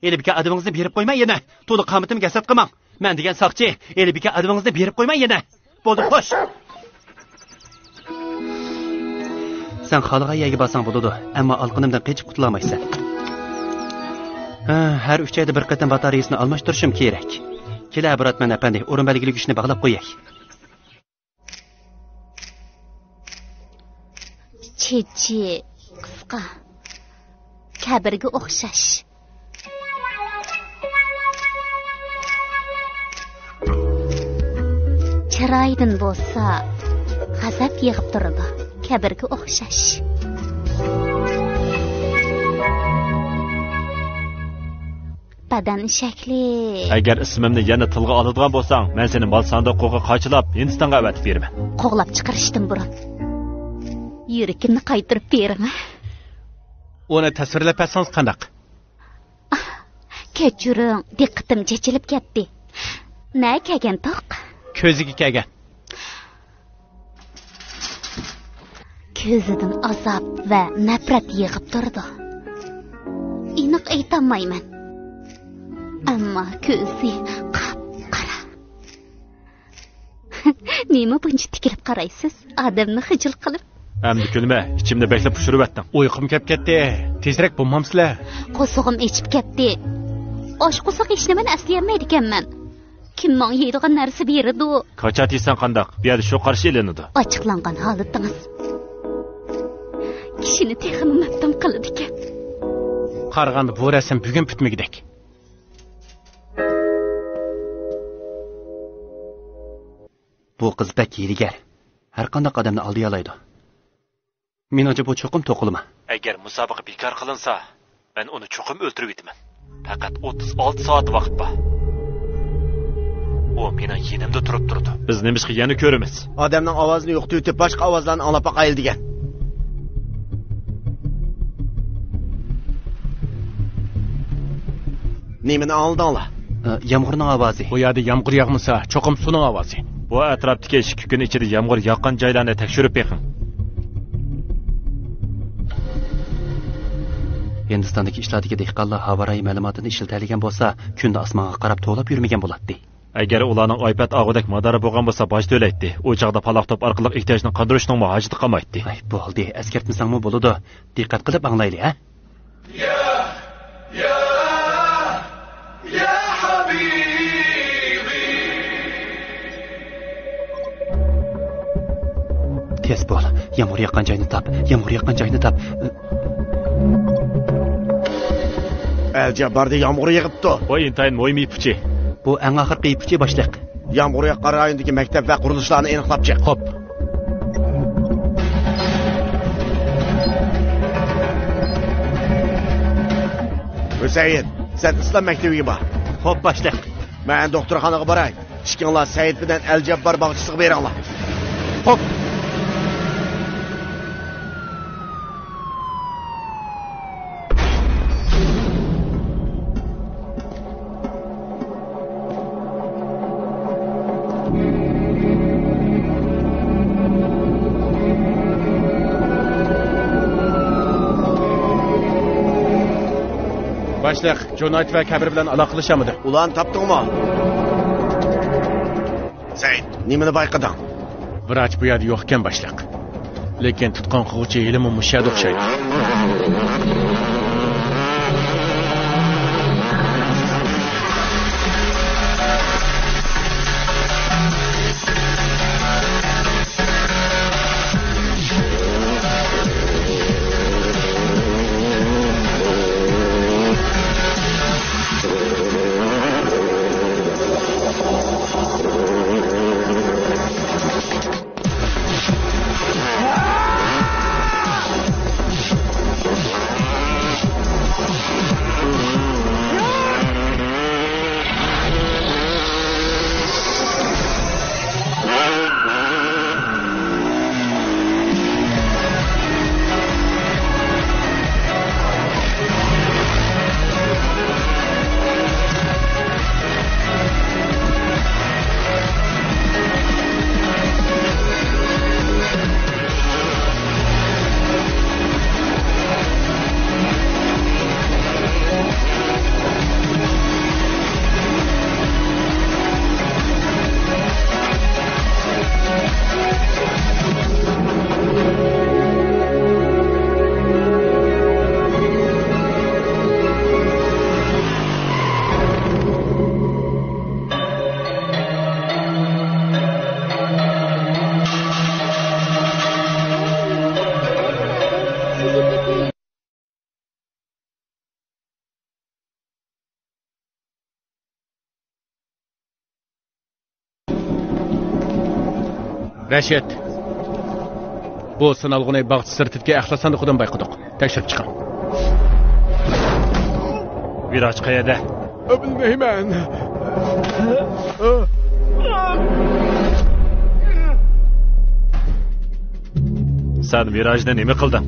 Elbika adabingizni berib qo'ymang yana. To'liq qomatimga gasat qilmang. Men degan soqchi, Elbika adabingizni berib qo'ymang yana. Bo'ldi, xo'sh. Sen xalqayaga basang bo'ladi, ammo alqinimdan qochib qutulmaysan. Har 3 oyda bir qatam batareyasini almashtirishim kerak. Kela Buratman apandi, o'rin belgilik ishni bog'lab qo'yay. Chechi, qisqa. Kabirga o'xshash. Chiroydan bo'lsa, g'azab yig'ib turadi. Kabirga o'xshash. Badan shakli. Agar ismimni yana tilga oladigan bo'lsang, men seni mol sandiqqa qochilab, Hindistonga avatib beraman. Qo'g'lab chiqarishdim burun. Yuragimni qaytirib bering. Uni tasvirlab bersangiz qanday? Kechiring, diqqatim chechilib ketdi. Na kelgan toq? Ko'ziga kelgan. Ko'zidan azob va nafrat yig'ib turdi. Aniq aytolmayman. Ammo ko'zi qop-qora. Nima buncha tikilib qaraysiz? Odamni xijil qilib. Amdi kulma, ichimda beklab pushirib atdim. Uyqum kelib ketdi. Tezroq bo'lmamsizlar. Qo'sog'im echib ketdi. Osh qo'soq ishni men aslayolmaydi ekanman. Kim menga yeydigan narsa beradi? Qachat yesan qandaq? Bu yerda shu qarshi elinadi. Ochiqlangan holatingiz kishini texmi maftum qiladi ekan. Qarag'anda bu rasm bugun bitmagidek. Bu qiz bak yiligar. Har qanday odamni oldiy olaydi. Menimcha bu cho'qim to'qilma. Agar musobaqa bekor qilinsa, men uni cho'qim o'ltirib etaman. Faqat 36 soat vaqt bor. U mening yonimda turib turdi. Biz nimishqa yana ko'ramiz. Odamning ovozini yo'qotib, boshqa ovozlarni anglab qo'yil degan. Nimani oldinglar? Yomg'irning ovozi. Bu yerda yomg'ir yog'masa, cho'qim suvning ovozi. Bu atrofdagi 2 kun ichida yomg'ir yoqqan joylarni tekshirib beqing. Hindistondagi ishlardagi dehqonlar havorai ma'lumotini ishlatadigan bo'lsa, kunda osmonga qarab to'lab yurmagan bo'ladi. Agar ularning iPad og'idek madori bo'lgan bo'lsa, bosh to'laydi. U chaqda paloq top orqali ehtiyojni qondirishning hojati qolmaydi. Ay, bo'ldi. Askartmasangmi bo'ladi. Diqqat qilib anglaylik, ha? Ya habibi. Tez bo'l. Yomg'ir yoqqan joyni top. Yomg'ir yoqqan joyni top. Al-Jabbarda yomg'ir yig'ib qaptı. Bu intayin mo'yim ipuchi. Bu eng oxirgi ipuchi boshliq. Yağmur yaqqan rayondagi maktab va qurilishlarni aniqlab chiq. Xo'p. Hüseyin, sen İslam maktabiga bor. Xo'p, boshliq. Men doktorxonaga boray. Ishkinglar Said bilan Al-Jabbar bog'chisiga beringlar. Xo'p. Boshliq, Jonayt va Kabir bilan aloqalashamidi? Ulan topdingmi? Said, nimani bayqading? Vrach bu yerda yo'q ekan, boshliq. Lekin tutqun qiluvchi ilmi mushada o'xshaydi. Rashid. Bu sinalg'uni bog'chi sirtidagi axlat sandiqidan bayqadik. Tekshirib chiqing. Viraj qayerda? Bilmayman. Sen virajda nima qilding?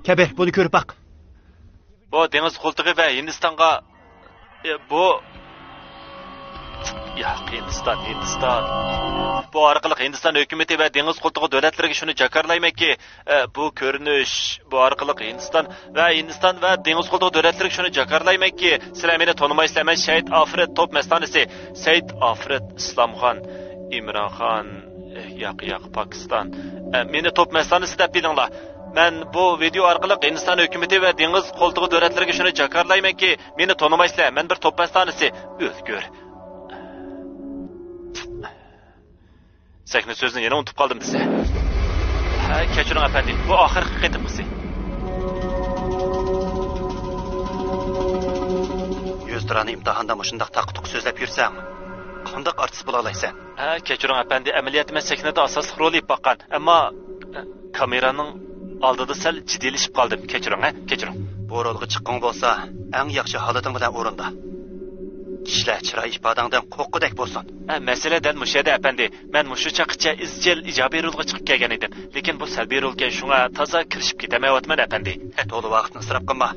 Kabir, buni ko'rib baq. Bu dengiz qo'ltig'i va Hindistonga bu Hindiston. Bu orqali Hindiston hukumati va dengiz qo'ltig'i davlatlariga shuni jakarlaymanki, bu ko'rinish bu orqali Hindiston va dengiz qo'ltig'i davlatlariga shuni jakarlaymanki, sizlar meni tonimaysizlar. Men Said Ofrit top mastonisi, Said Ofrit Islomxon, Imronxon, yoq Pokiston. Meni top mastonisi deb bilinglar. Men bu video orqali Hindiston hukumati va dengiz qo'ltig'i davlatlariga shuni jakarlaymanki, meni tonimaysizlar. Men bir top mastonisi. O'lgur. Sakni so'zni yana unutib qoldim desa. Ha, kechiring afandim. Bu oxirgi qitimqisi. 100 dirani imtihonda mushundaq taqtuq so'zlab yursam, qanday artist bo'la olaysan? Ha, kechiring afandi. Amaliyot men Saknada asosli rol olib boqqan, ammo kameraning oldida sal jiddiylasib qoldim. Kechiring, kechiring. Bu rolga chiqqan bo'lsa, eng yaxshi holating bilan o'rinda. Kishlar chiroy ifodangdan qo'rqudek bo'lsin. Masaladan mushada afandi. Men mushu chaqcha izchil ijobiy rolga chiqib kelgan edim. Lekin bu salbiy rolga shunga toza kirishib ketamayotman afandi. To'liq vaqtni isrof qilma.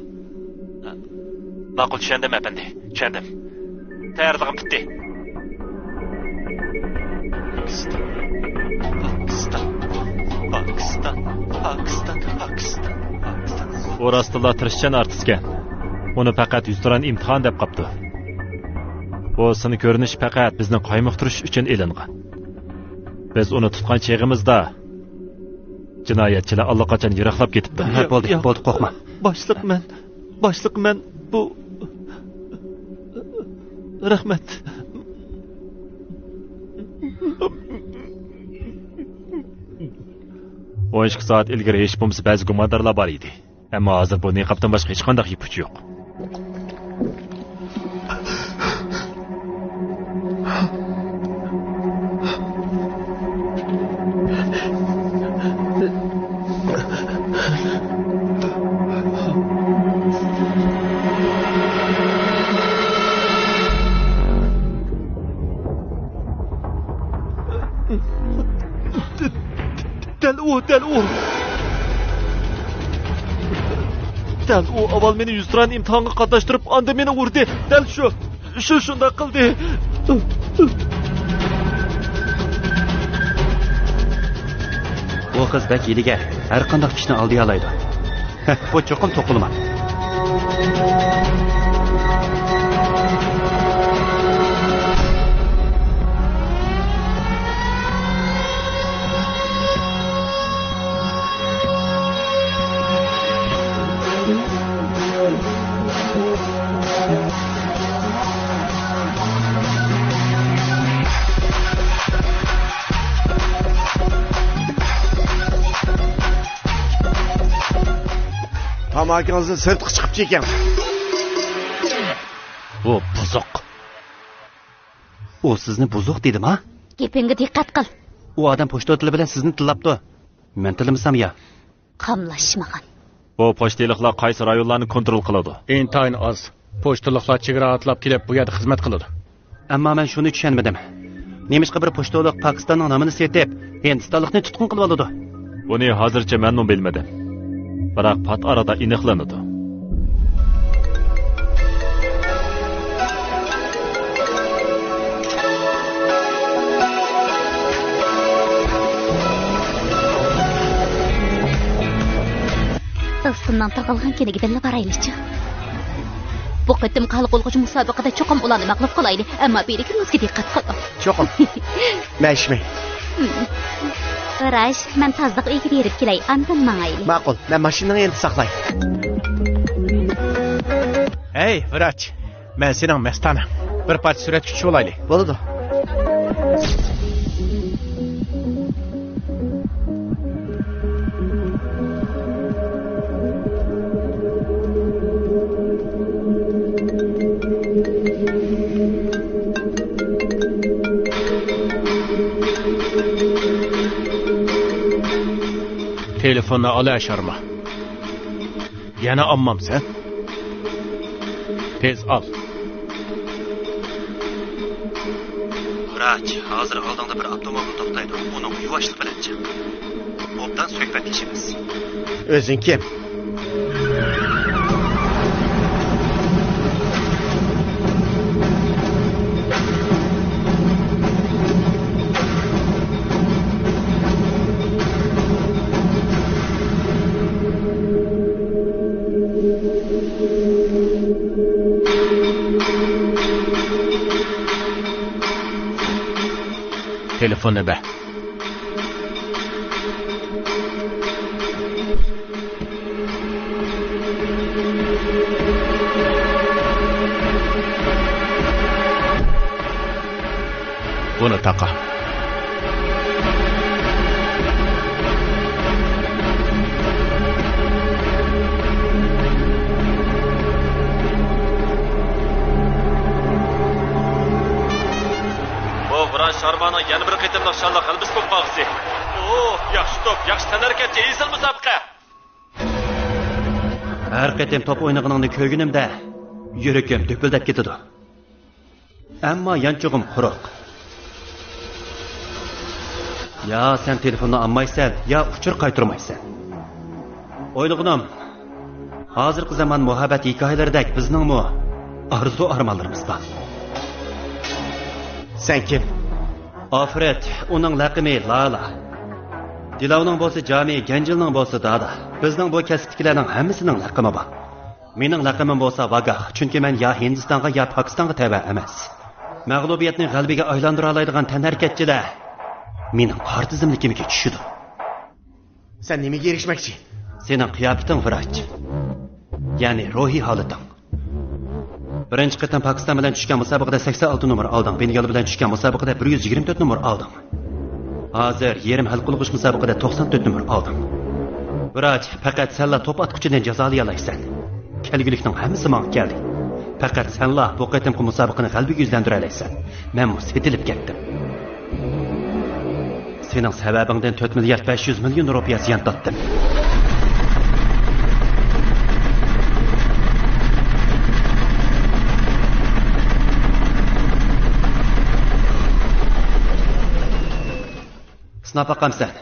Ma'qul tushundim afandi. Tushundim. Tayyorligim bitdi. Pakistan. Orastilla tirishchan artistga. Uni faqat 100 dirham imtihon deb qopdi. Bu sini ko'rinish faqat bizni qaymoqtirish uchun e'lingan. Biz uni tutgan cheg'imizda jinoyatchilar allaqachon yiroqlab ketibdi. Bo'ldi, qo'rqma. Boshliq men bu rahmat. 12 soat ilgari hech bo'lmasa ba'zi gumondorlar bor edi. Ammo hozir bu niqobdan boshqa hech qanday ipuch yo'q. Dal u avval meni 100 ran imtihonga qatnashtirib, anda meni urdi. Dal shunda qildi. Bu qiz bak yiliga har qanday ishni oldiy oladi. Bu cho'qim to'qilma. Tamakingizni sirtqi chiqib ekan. Bu buzuq. U sizni buzuq dedim-a? Gapingga diqqat qil. U odam pochta tili bilan sizni tillabdi. Men tilimsam ya. Qamlashmagan. Bu pochtaliklar qaysi rayonlarni kontrol qiladi? Intayin oz. Pochtaliklar chegara atlab kelib bu yerda xizmat qiladi. Ammo men shuni tushunmadim. Nemishqa bir pochtalik Pokistonning nomini setib, Hindistonlikni tutqun qilib oladi. Buni hozircha men bilmadim. Biroq pat arada aniqlanadi. Dostumdan taqalgan keniga billa baraylichi. Bu qatim hal qilg'uchi musobaqada cho'qim ularni mag'lub qilayli, ammo berikingizga diqqat qiling. Cho'qim. Mashmi. Rash, men tazdiq uyga berib kelay, andin mangayli. Ma'qul, men mashinani endi saqlay. Hey, vrach. Men sening mastana. Bir parcha surat tushib olaylik. Bo'ladi. Telefonni ola sharma. Yana olmamsan? Tez ol. Vrach, hozir oldingda bir avtomobil to'xtaydi. Uning yuvashlik bilan chiq. Obdan suhbatlashamiz. O'zing kim? Telefonu be. Bunu taqa. Sharmana yana bir qitim naqshanlar qalbis bo'lib qoldi. Yaxshi top, yaxshi tanarkatcha esil musobaqa. Har qitim top o'ynaganingni ko'rganimda yurakim to'pildab ketadi. Ammo yanchug'im quruq. Ya sen telefonni olmaysan, ya uchur qaytarmaysan. O'ylag'anim, hozirgi zamon muhabbat hikoyalaridek bizningmi arzu armonlarimiz bor. Sen kim? Afret, uning laqimi Lala. Dilovning bo'lsa Jami, Ganjilning bo'lsa Dada. Bizning bu kasbdagilarning hammasining laqimi bor. Mening laqimim bo'lsa Vagah, chunki men ya Hindistonga ya Pokistonga tava emas. Mag'lubiyatni g'alabaga aylantira oladigan tanarkatchilar mening partizimligimga tushidi. Sen nimaga erishmoqchi? Sening qiyofating vrach. Ya'ni ruhiy holating. Birinchi qatam Pokiston bilan tushgan musobaqada 86 numar olding. Bengal bilan tushgan musobaqada 124 numar olding. Hozir yerim hal qilg'ish musobaqada 94 numar oldim. Vrach, faqat senla top atquchidan jazolay olaysan. Kelgulikning hammasi menga keldi. Faqat senla bu qatimqi musobaqani g'albiga yuzlantira olaysan. Men setilib ketdim. Sening sababingdan 4 milliard 500 million rupiya ziyon tortdim. Sinab baqamsan.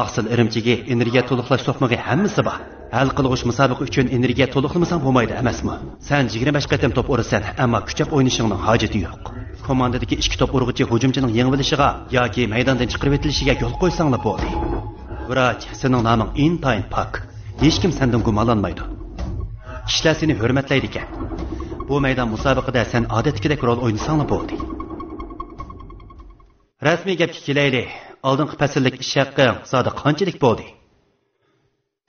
Aqsil irimchiga energiya to'liqlash so'qmag'i hammasi bor. Hal qilg'ish musobaqa uchun energiya to'liqlamasang bo'lmaydi, emasmi? Sen 25 qatim top urasan, ammo kuchab o'ynashingning hojati yo'q. Komandadagi 2 top urg'ichi hujumchining yeng'ilishiga yoki maydondan chiqarib etilishiga yo'l qo'ysanglar bo'ldi. Vrach, sening noming intayin pak. Hech kim sendan gumonlanmaydi. Kishilar seni hurmatlaydi ekan. Bu maydon musobaqada sen odatdagidek rol o'ynasanglar bo'ldi. Rasmiy gapga kelaylik. Oldingi fasllik ish haqqi iqtisodi qanchalik bo'ldi?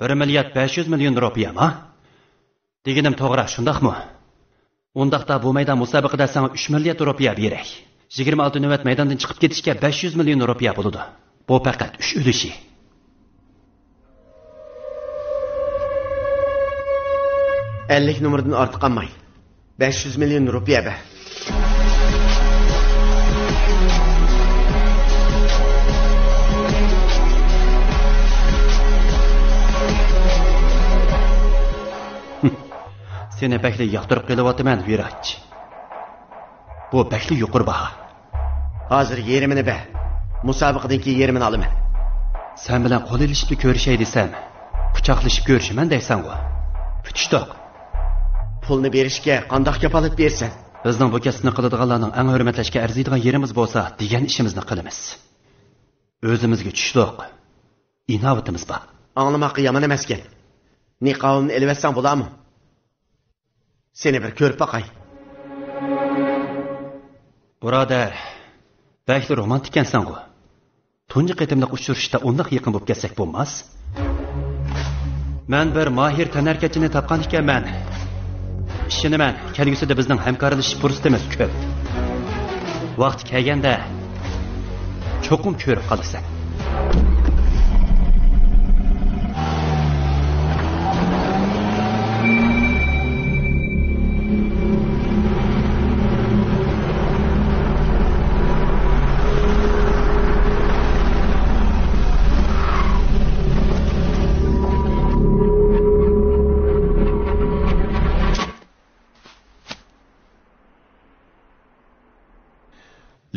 1 milliard 500 million rupiyami? Deganim to'g'ri, shundaqmi? Undaqda bu maydon musobaqada sana 3 milliard rupiya beray. 26 navbat maydondan chiqib ketishga 500 million rupiya bo'ladi. Bu faqat 3 ulushi. ellik numaradan ortiq qolmay. 500 million rupiya be. Seni bakli yoqtirib qelayotaman, Virach. Bu bakli yuqori baho. Hozir yerimini be. Musobaqadan keyin yerimini olaman. Sen bilan qo'l ilishib ko'rishay desam, quchoqlashib ko'rishaman deysan-ku. Futishtoq. Pulni berishga qandoq kafolat bersan? Bizning bu kasbni qiladiganlarning eng hurmatlashga arziydigan yerimiz bo'lsa, degan ishimizni qilamiz. O'zimizga tushdiq. Inovatimiz bor. Anglamoqqa yomon emaskan. Niqobimni elvatsan bo'ladimi? Seni bir ko'rib baqay. Birodar, bakli romantik ekansan-ku. Tunji qatimliq uchrashishda undaq yaqin bo'lib ketsak bo'lmas? Men bir mahir tanarkachini topgan ekanman. Ishonaman, kelgusida bizning hamkorlashish fursatimiz ko'p. Vaqt kelganda cho'qim ko'rib qolasan.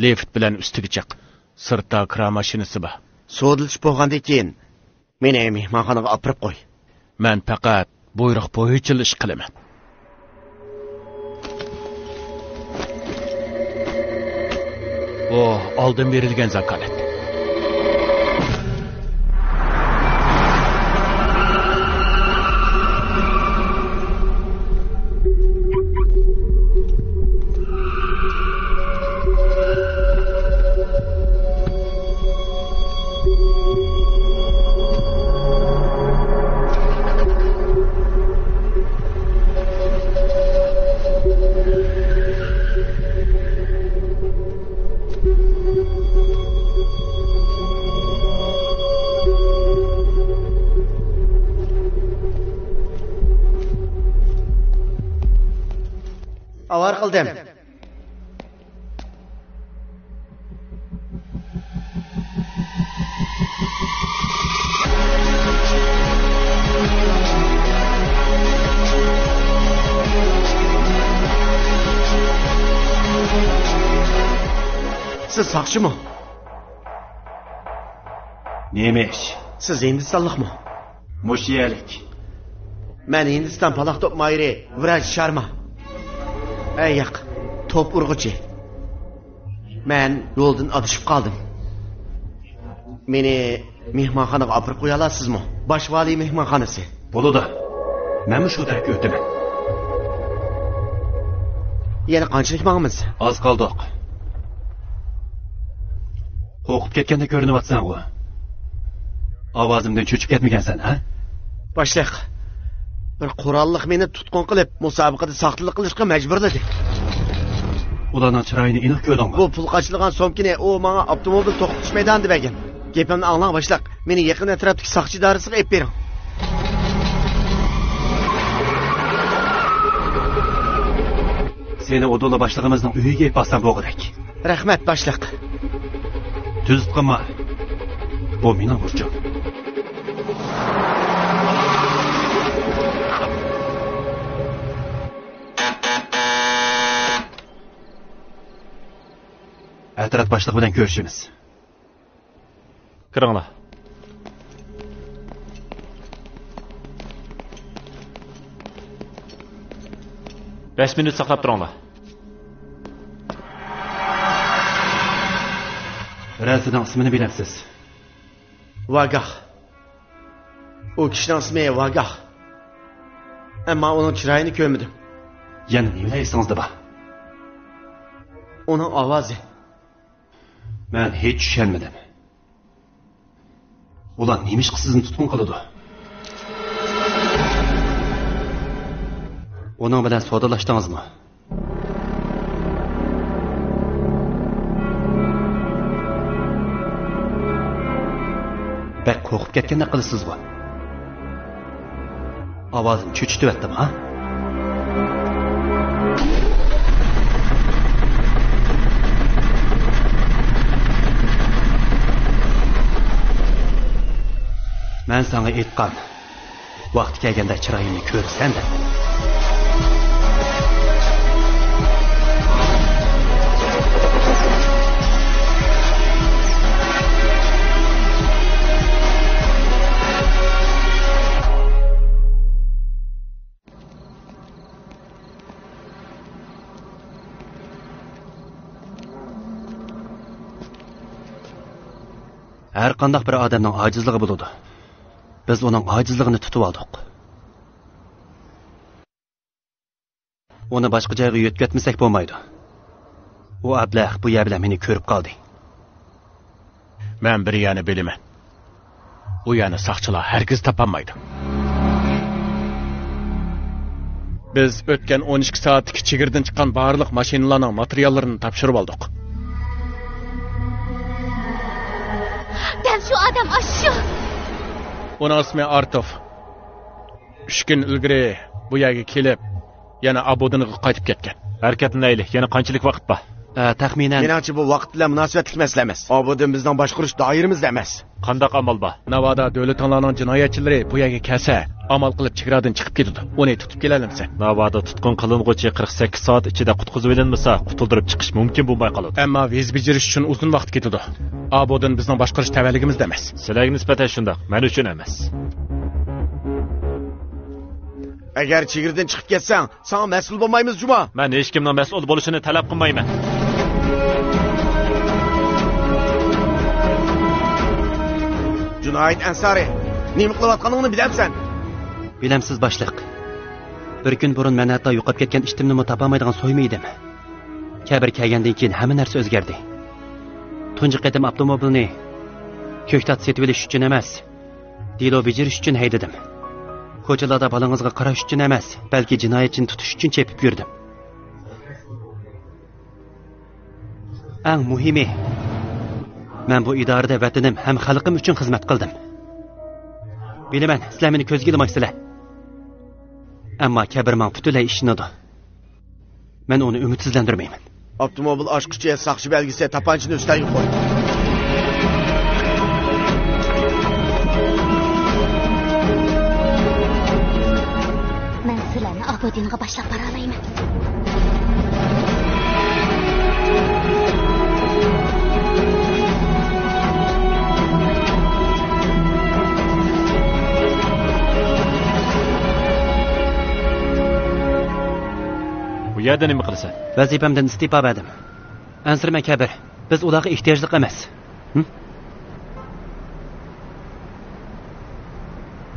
Lift bilan ustiga chiq. Sirtda kira mashinasi bor. So'dilish bo'lgandan keyin meni mehmonxonaga olib qo'y. Men faqat buyruq bo'yicha ish qilaman. O, oldin berilgan zakolat. Avar qildim. Siz soqchimi? Neymiş? Siz Hindistonlikmi? Mushiyalik. Men Hindiston paloq top mayri Vrach Sharma. Yo'q, top urg'ichi. Men yo'ldan adashib qoldim. Meni mehmonxonaga olib qo'ya olasizmi? Bosh vali mehmonxonasi. Bo'ladi. Men shu tarafga o'taman. Yana qanchalik maqimiz? Oz qoldik. Qo'rqib ketganda ko'rinyapsan-ku. Ovozimdan cho'chib ketmagansan, ha? Boshliq. Bir qurolliq meni tutqun qilib, musobaqada soxtalik qilishga majburladi. Ularning chiroyini aniq ko'rdingmi? Bu pul qochilgan somkini u menga avtomobil to'xtatish maydonida bergan. Gepimni anglang başlaq. Meni yaqin atrofdagi soqchi idorasiga olib bering. Seni odola başlığımızın uyiga basam bo'g'dak. Rahmat başlaq. Tuz qilma. Bu mening burchim. Atraf başlığı bilan ko'rishimiz. Kiringlar. Beş minut saqlab turinglar. Ra'sining ismini bilamsiz? Vagah. O kishining ismi Vagah. Ammo uning chiroyini ko'rmadim. Yana nima esingizda bor? Uning ovozi. Men hech tushunmadim. Ular nima ish sizni tutqun qiladi? Uning bilan savdolashdingizmi? Bak qo'rqib ketganda qilasiz bu. Ovozim cho'chityaptimi, ha? Men sana aytgan, vaqti kelganda chiroyingni ko'rsan-da. Her qandaq bir odamning ojizligi bo'ladi. Biz uning ojizligini tutib oldik. Uni boshqa joyga yetkazmasak bo'lmaydi. U ablah bu yer bilan meni ko'rib qoldi. Men bir yana bilaman. U yana saqchilar hargiz topolmaydi. Biz o'tgan 12 soatlik chegirdan chiqqan barliq mashinalarning materiallarini topshirib oldik. Dam shu odam ashu. Uning ismi Artov. 3 kun ilgari bu yerga kelib, yana Abodiniga qaytib ketgan. Harakatlanaylik. Yana qanchalik vaqt bor? Taxminan Menimcha bu vaqt bilan munosabatli masala emas. Obodin bizning boshqarish doiramizda emas. Qandaq amal bor? Navoda davlatlarning jinoyatchilari bu yerga kelsa, amal qilib chegaradan chiqib ketadi. Uni tutib kelalamsa? Navoda tutqun qilinguchi 48 soat ichida qutqizib olinmasa, qutuldirib chiqish mumkin bo'lmay qoladi. Ammo vez bejirish uchun uzun vaqt ketadi. Abodin bizning boshqarish tavalligimizda emas. Sizlarga nisbatan shundoq, men uchun emas. Agar chegirdan chiqib ketsang, sen mas'ul bo'lmaymiz, Juma. Men hech kimning mas'ul bo'lishini talab qilmayman. Junoyat Ansari, nima qilayotganingni bilamsan? Bilamsiz boshliq. Bir kun burun men hatto yo'qolib ketgan ishtimni topolmaydigan so'yma edim. Kabir kelgandan keyin hamma narsa o'zgardi. Tunji qatim avtomobilni ko'ktat setib olish uchun emas, dilo bejirish uchun haydadim. Ko'chalarda bolangizga qarash uchun emas, balki jinoyatchini tutish uchun chepib yurdim. Eng muhimi, men bu idorada vatanim ham xalqim uchun xizmat qildim. Bilaman, sizlar meni ko'zga ilmaysizlar. Ammo kabir men butunlay ishinadi. Men uni umidsizlantirmayman. Avtomobil ochqichi saqchi belgisi tapanchini ustiga qo'y. Men sizlarni Abodinga boshlab bora olmayman. Bu yerda nima qilasan? Vazifamdan istiqo berdim. Ansirma kabir. Biz ularga ehtiyojli emas.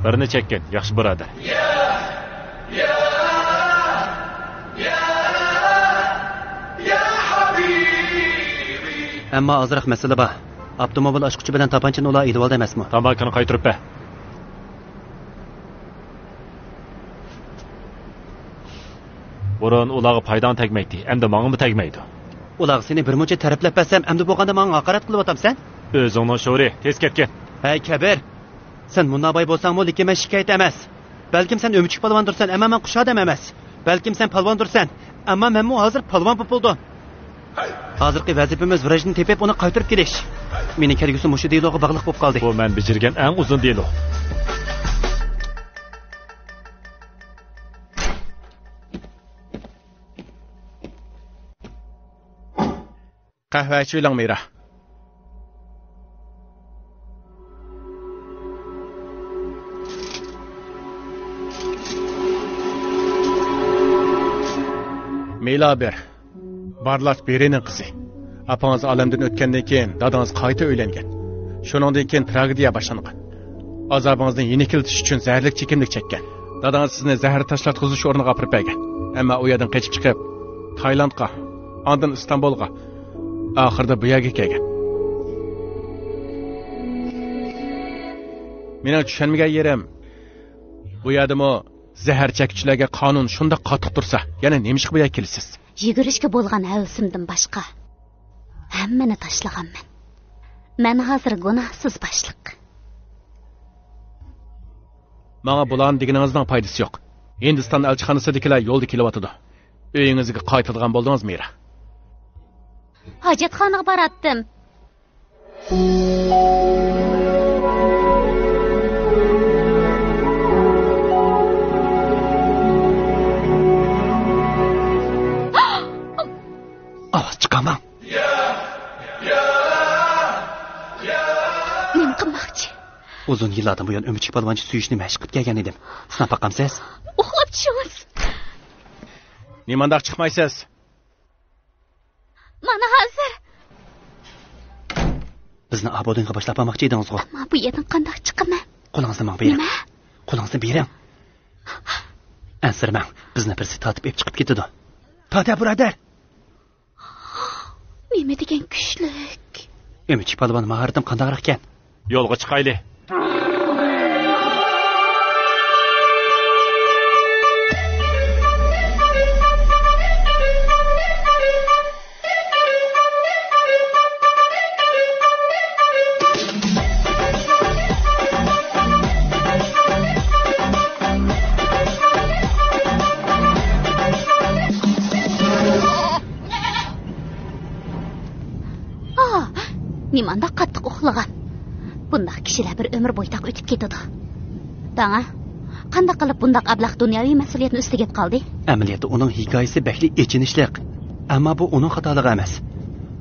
Birini chekkan, yaxshi birodar. Ammo ozroq masala bor. Avtomobil ochqichi bilan tapanchani ular ilib oldi emasmi? Tamakini qaytirib ber. Burun ularga foydam tegmaydi, endi menga tegmaydi. Ular seni bir muncha taraflab bersam, endi bo'lganda menga haqorat qilib o'tamsan? O'zingni sho'ri, tez ketgin. Hey Kabir, sen munabay bo'lsangmi, lekin men shikoyat emas. Balkim sen o'mchik polvondursan, ammo men qush odam emas. Balkim sen polvondursan, ammo menmi hozir polvon bo'ldim. Hozirgi vazifamiz vrajni tepib uni qaytarib kelish. Mening kelgusi mushu dialoga bog'liq bo'lib qoldi. Bu men bijirgan eng uzun dialog. Qahva iching Mira. Mela ber. Barlat Berining qizi. Apangiz olamdan o'tgandan keyin dadangiz qayta uylangan. Shuningdan keyin tragediya boshlangan. Azobingizni yenikiltish uchun zaharlik chekimlik chekkan. Dadangiz sizni zahar tashlatqizish o'rniga olib bergan. Ammo u yerdan qochib chiqib Tailandga, ondan Istanbulga, oxirida bu yerga kelgan. Mening tushunmagan yerim bu yerdami zahar chekuvchilarga qonun shunda qattiq tursa, yana nemish bu yerga kelsiz? Yugurishga bo'lgan havsimdan boshqa hammani tashlaganman. Men hozir gunohsiz boshliq. Menga bularni deganingizning foydasi yo'q. Hindiston elchixonasidagilar yo'lda kelyotdi. Uyingizga qaytadigan bo'ldingiz, Mira. Hojatxonaga boratdim. Ovoz chiqaman. Nima qilmoqchi? Uzun yillardan buyon o'mchik polvonchi suyishni mashq qilib kelgan edim. Sinab boqamsiz? Uxlab tushingiz. Nimandaq chiqmaysiz? Mana hozir. Bizni Abodinga boshlab olmoqchi edingiz-ku. Ammo bu yerdan qanday chiqaman? Qo'lingizni menga bering. Nima? Qo'lingizni bering. Ansirmang, bizni birsi tatib ep chiqib ketdi. Tata birodar. Nima degan kuchlik? O'mchik polvon mahoratim qandayroq ekan? Yo'lga chiqayli. Nimanda qattiq uxlagan. Bundaq kishilar bir umr bo'ytaq o'tib ketadi. Dana, qanday qilib bundaq ablah dunyoviy mas'uliyatni ustiga qoldi? Amaliyotda uning hikoyasi baxtli echinishliq. Ammo bu uning xatoligi emas.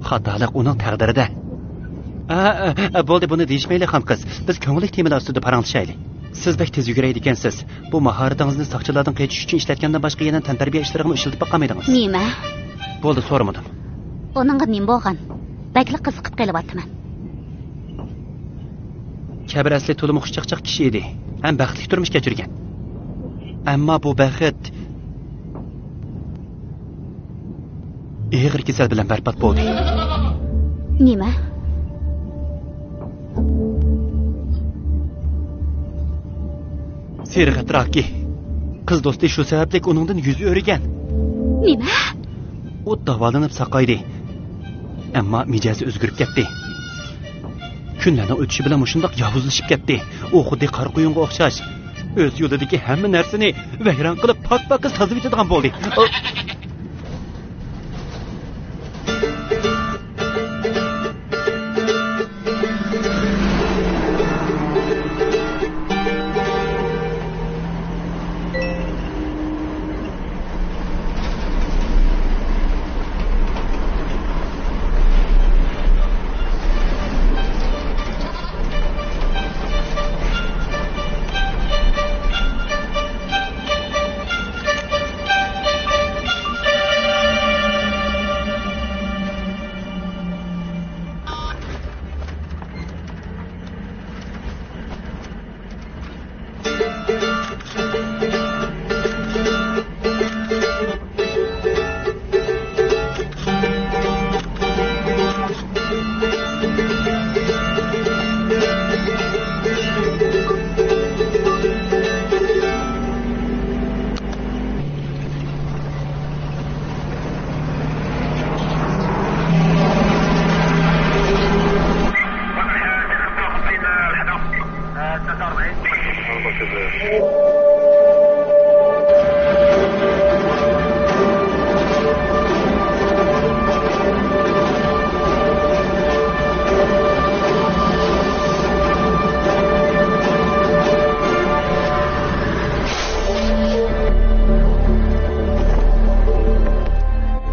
Xatolik uning taqdirida. Bo'ldi, buni deyishmayli ham qiz. Biz ko'ngillik temalar ustida paranglashaylik. Siz bek tez yuguraydi ekansiz. Bu mahoratingizni soqchilardan qaytish uchun ishlatgandan boshqa yana tantarbiya ishlarini ishlatib boqmaydingiz. Nima? Bo'ldi, so'ramadim. Uningga nima bo'lgan? Bakli qiziqib qelyapman. Kabir asli to'liq xushchaqchaq kishi edi. Ham baxtli turmush kechirgan. Ammo bu baxt og'ir kasal bilan barbod bo'ldi. Nima? Serg'at Raki. Qiz do'sti shu sababli uningdan yuz o'rgan. Nima? U davolanib saqaydi. Ammo mijozi o'zgarib ketdi. Kunlarning o'tishi bilan shundoq yovuzlashib ketdi. U xuddi qor quyunga o'xshash. O'z yo'lidagi hamma narsani vayron qilib pak-pakis tozib etadigan bo'ldi.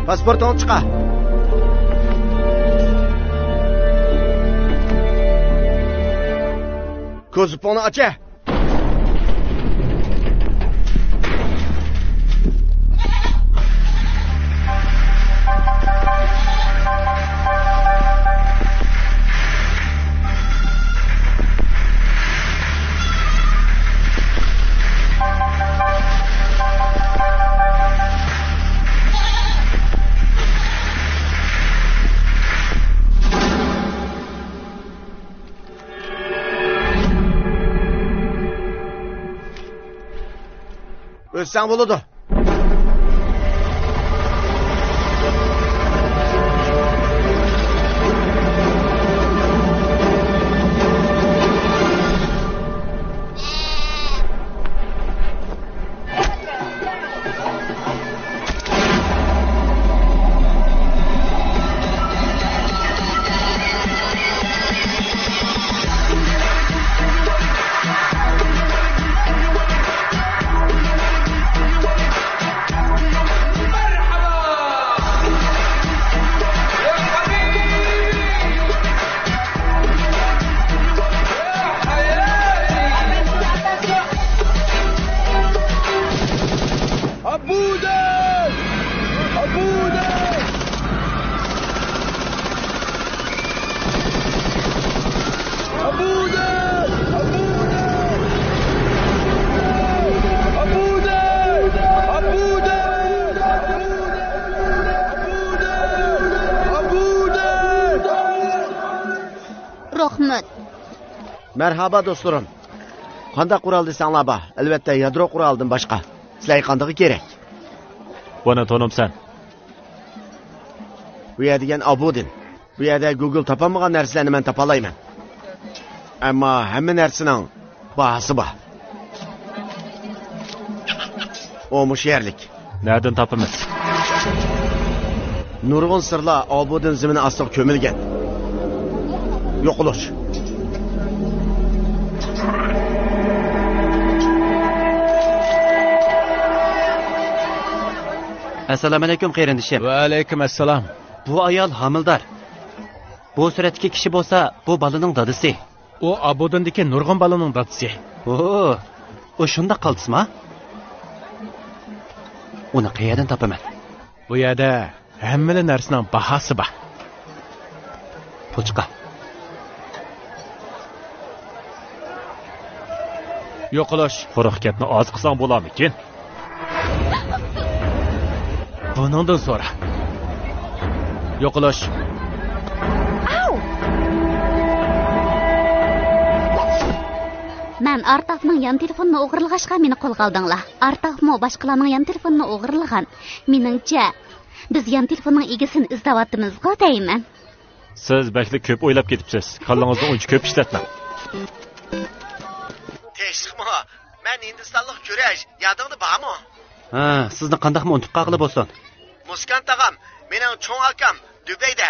Pasportini chiqa. Ko'ziponi ocha. Özsen buludu. Rahmat. Merhaba dostlarım. Qanday qural desanglar bor. Albatta yadro quraldan boshqa. Sizlarga qanday kerak? Buni tanımsan. Bu yer degan Abudin. Bu yerda Google topolmagan narsalarni men topalayman. Ammo hamma narsaning bahasi bor. O musherlik. Nereden tapımız? Nurg'un sirlar Abudin zimini ostiga ko'milgan. Yo'qolish. Assalomu alaykum qarindishim. Va alaykum assalom. Bu ayol homildor. Bu suratdagi kishi bo'lsa, bu balaning dadisi. U Abudindagi nurg'un balaning dadisi. O shunda qaldismi? Uni qayerdan topaman? Bu yerda hamma narsaning bahasi bor. Pochqa. Yo'qolish. Quruq gapni oz qilsang bo'larmikin? Buningdan so'ra. Yo'qolish. Men Artaqning yan telefonini o'g'irlag'ashqa meni qo'lga oldinglar. Artaqmi boshqalarning yan telefonini o'g'irlagan. Meningcha biz yan telefonning egasini izlayapmiz-ku deyman. Siz bakli ko'p o'ylab ketibsiz. Qallangizni uncha ko'p ishlatmang. Teshqmi? Men Hindistonlik kurash, yodingda bormi? Ha, sizni qandaqmi unutib qolib bo'lsin. Muskan tag'am, mening cho'ng akam Dubayda.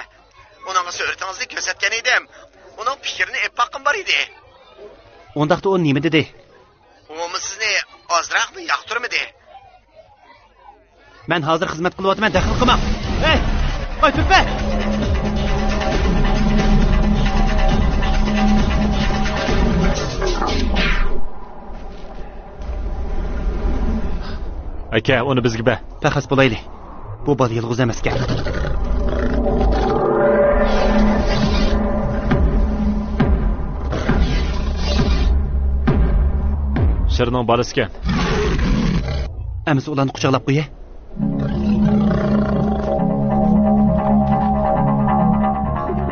Uningga suratinizni ko'rsatgan edim. Uning fikrini epoqim bor edi. Ondaqda o nima dedi? U sizni ozroqmi yoqtirmidi? Men hozir xizmat qilyapman, daxl qilma. Ey, qo'y turpa. Aka, uni bizga ber. Faqat bo'layli. Bu bola yolg'iz emas ekan. Shirning bolasi ekan. Amsi ularni quchoqlab qo'y.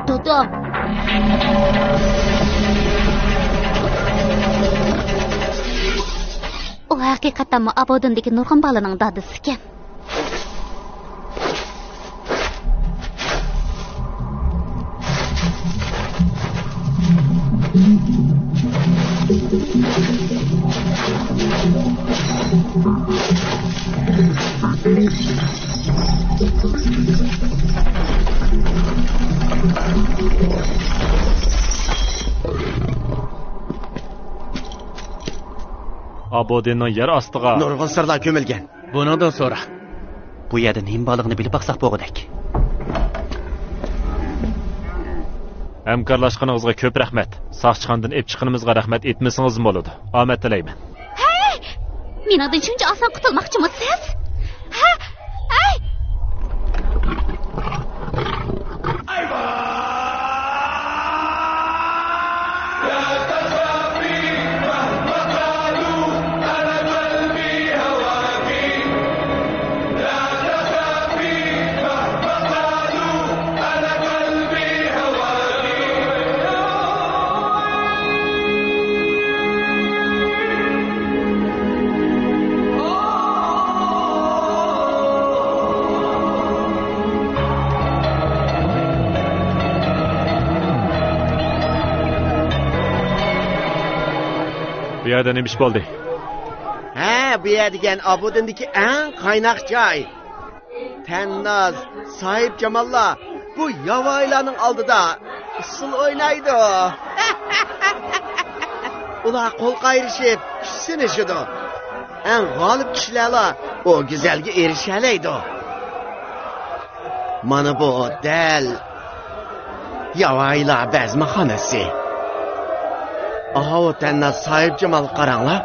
Dodo. O haqiqatan Abudindagi Nurg'un balaning dadisi ekan. Abudinning yer ostiga nurg'un sirlar ko'milgan. Buningdan so'ra. Bu yerda nima borligini bilib baqsaq bo'lg'udak. Hamkorlashganingizga ko'p rahmat. Saqchiqandan ep chiqinimizga rahmat etmasingiz bo'ladi. Omad tilayman. Hey! Meningdan shuncha oson qutulmoqchimisiz? Ha? Ay! Bu yerda nima ish bo'ldi? Ha, bu yer degan Abudindagi eng qaynoq joy. Tannaz, Sohib Jamollar bu yavoylarning oldida usul o'ynaydi. Ular qo'l qayrishib, sinishidi. Eng g'olib kishilar o go'zalga erishalaydi. Mana bu dal yavoylar bazmaxonasi. Aha, o Tannaz, Sohib Jamol qaranglar.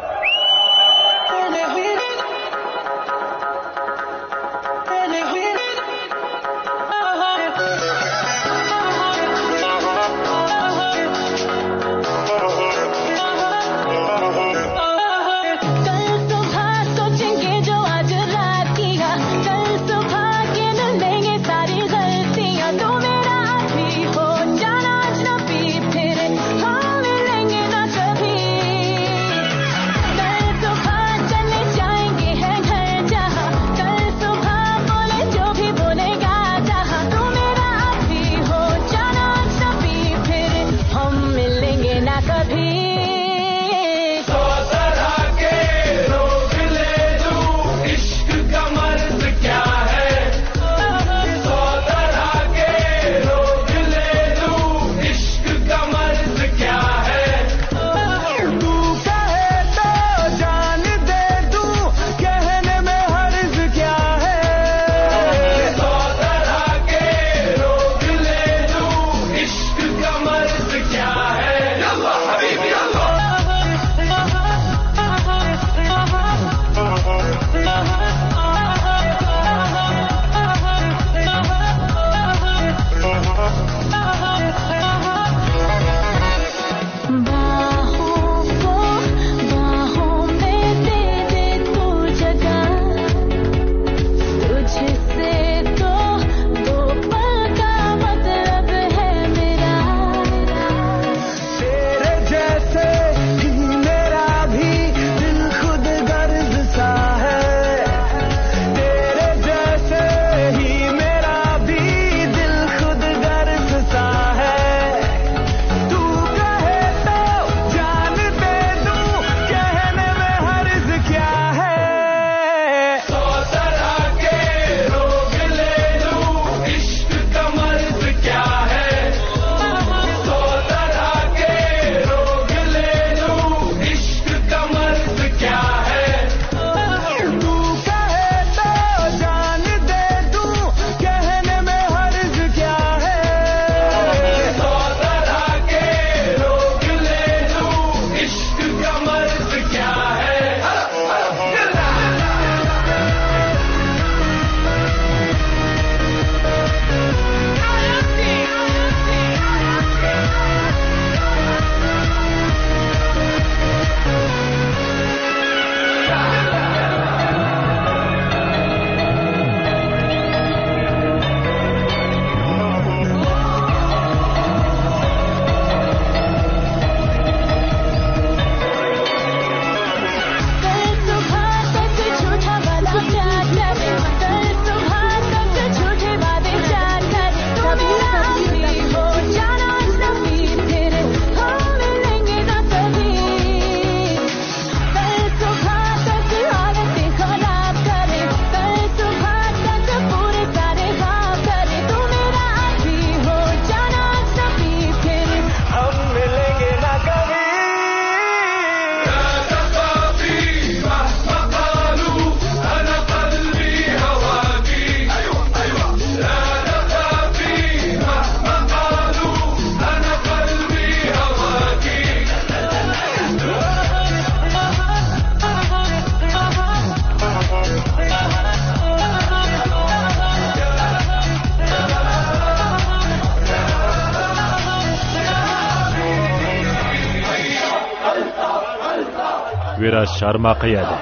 Viraj sharmoqi edi.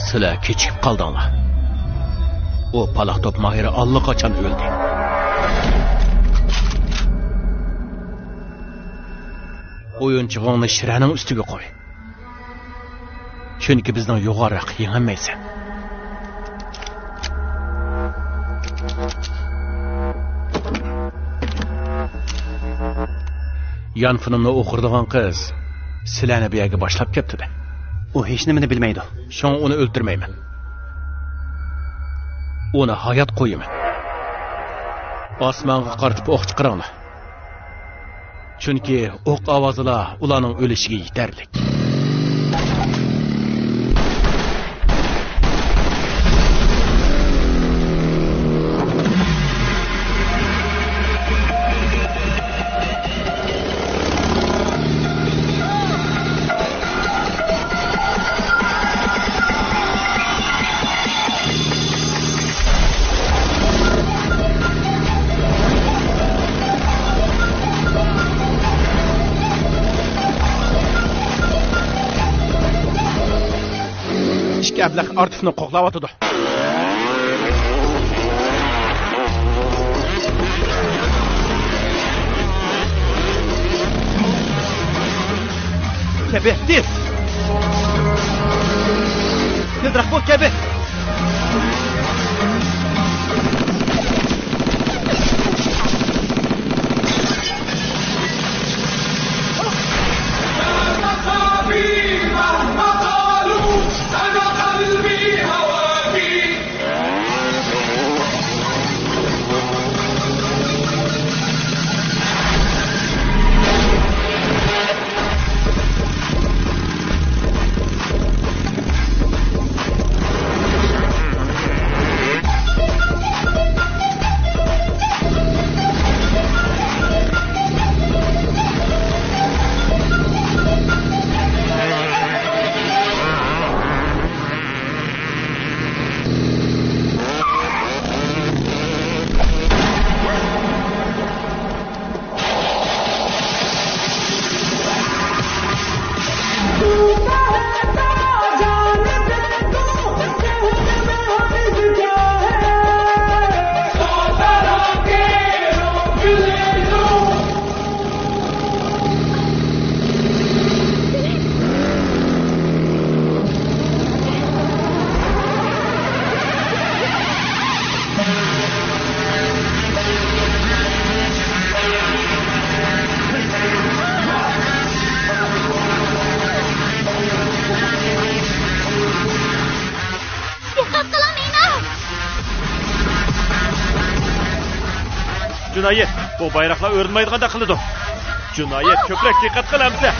Sizlar kechikib qoldinglar. O paloq top mahiri allaqachon o'ldi. O'yinchig'ingni shiraning ustiga qo'y. Chunki bizning yo'g'oriq yengolmaysan. Yan filmni o'qirdigan qiz sizlarni bu yerga boshlab ketdi-da. U hech nimani bilmaydi. Shon uni o'ldirmayman. Uni hayot qo'yaman. Osmonga qaratib o'q chiqaringlar. Chunki o'q ovozilar ularning o'lishiga yetarli. Ablah Artifni qo'g'layotdi. Kabe, tez! Tezroq bo'l, Kabe! Cünayet, bu bayraklar örülmeydiğinde kılıdı. Cünayet, köprek dikkat kılamsa.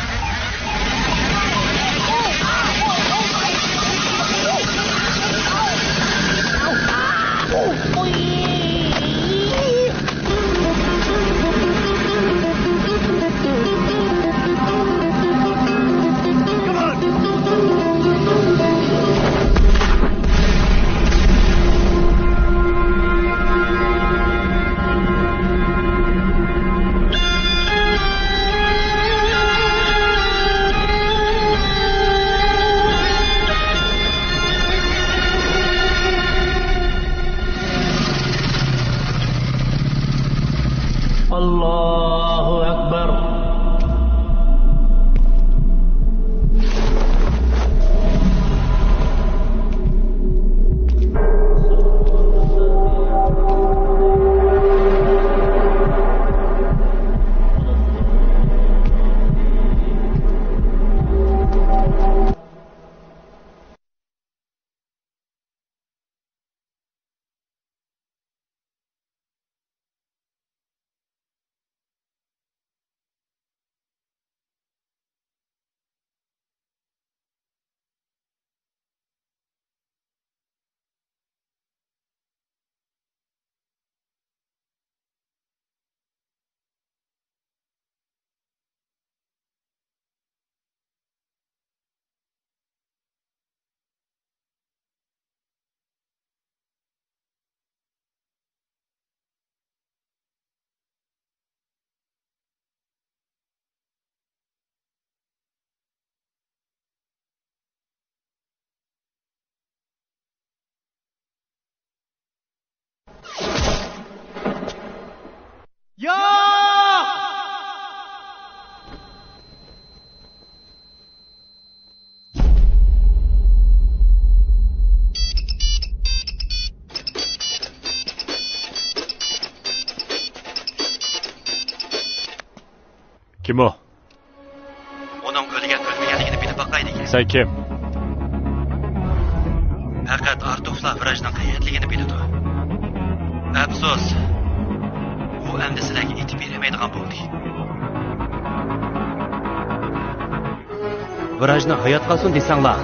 Kim o? Onun o'lmaganligini bilib boqaylik. Sen kim? Faqat Artuflar virajning qayerligini biladi. Afsus, u endi sizlarga aytib bermaydigan bo'ldi. Virajni hayot qolsin desanglar,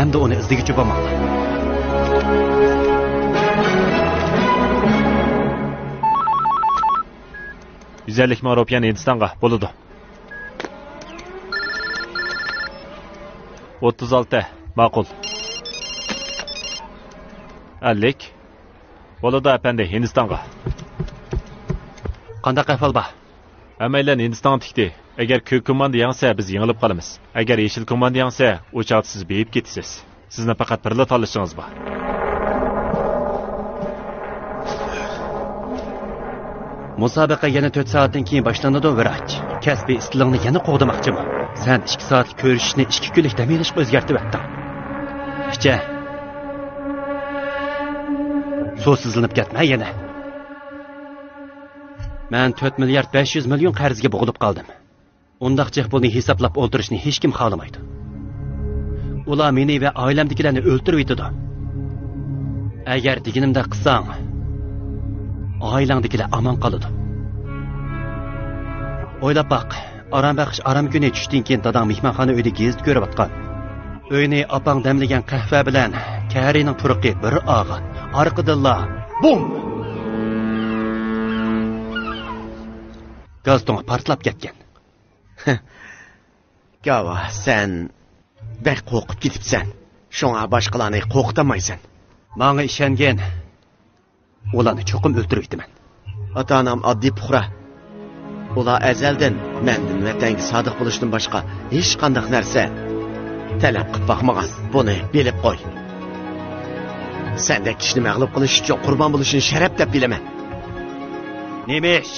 endi uni izdigichi bo'lmoqda. Güzellik Maropiyan Hindistonga bo'ladi. 36 ma'qul. 50 bo'ladi apandi Hindistonga. Qanday ahvol bor? Hammaylar Hindiston tikdi. Agar ko'k komanda yangsa biz yengilib qolamiz. Agar yeshil komanda yangsa, o'chaqda siz beyib ketasiz. Sizni faqat birla tanlashingiz bor. Musobaqa yana 4 soatdan keyin boshlanadi, Viraj. Kasbiy istilingni yana qo'g'damoqchiman. Sen 2 soat ko'rishishni 2 kunlik dam olishga o'zgartib etding. Picha. So'zsizlanib ketma yana. Men 4 milliard 500 million qarzga bo'g'ilib qoldim. Undaqcha pulni hisoblab o'ldirishni hech kim xohlamaydi. Ular meni va oilamdagilarni o'ldirib yetadi. Agar deganimda qilsang, oilangdagilar omon qoladi. O'ylab boq, aram baqish aram kuni tushdan keyin dadam mehmonxona uyda gezib ko'rayotgan. Uyni opang damlagan qahva bilan Karining turqi bir og'in. Orqadilla bum! Gaz to'ng portlab ketgan. Gava, sen bek qo'rqib ketibsan. Shunga boshqalarni qo'rqitamaysan. Menga ishongan. Ularni cho'qim o'ldirib yetaman. Ota-onam oddiy puhra. Ular azaldan mendan vatanga sodiq bo'lishdan boshqa hech qanday narsa talab qilib boqmagan. Buni bilib qo'y. Sendek kishini mag'lub qilish uchun qurbon bo'lishni sharaf deb bilaman. Nima ish?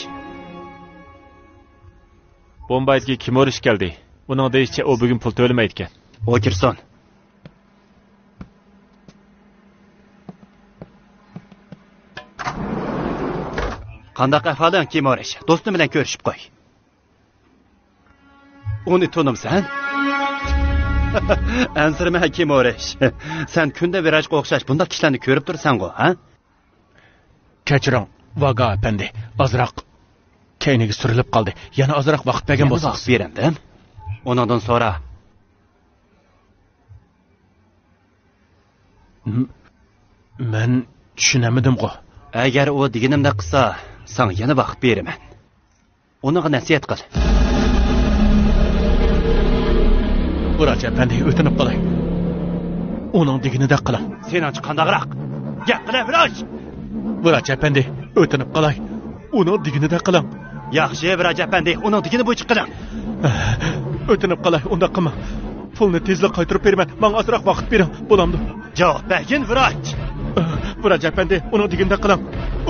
Bombayga kim o'rish keldi? Uning deyishicha u bugun pul to'lamaydi ekan. O'kirson. Qanday ahvoling kim o'rish? Do'stim bilan ko'rishib qo'y. Uni tanimsan? Ansirma kim o'rish. Sen kunda Virajga o'xshash bunday kishilarni ko'rib tursan-ku, ha? Kechiring, Vaga apandi. Ozroq keyniga surilib qoldi. Yana ozroq vaqt bergan bo'lsangiz berandim. Ondan sonra men tushunamadim-ku. Agar u deganimda qilsa, sen yana vaqt beraman. Unaga nasihat qil. Viraj apandi, o'tinib qolay. Uning deganida qiling. Sen achi qandaqroq? Gap qila Viraj. Viraj apandi, o'tinib qolay. Uning deganida qiling. Yaxshi Viraj apandi, uning degani bo'yicha qiling. O'tinib qolay, unda qilma. Pulni tezlik qaytarib beraman. Menga ozroq vaqt bering, bo'lamdi. Javob bergin Viraj. Viraj apandi, uning deganida qiling.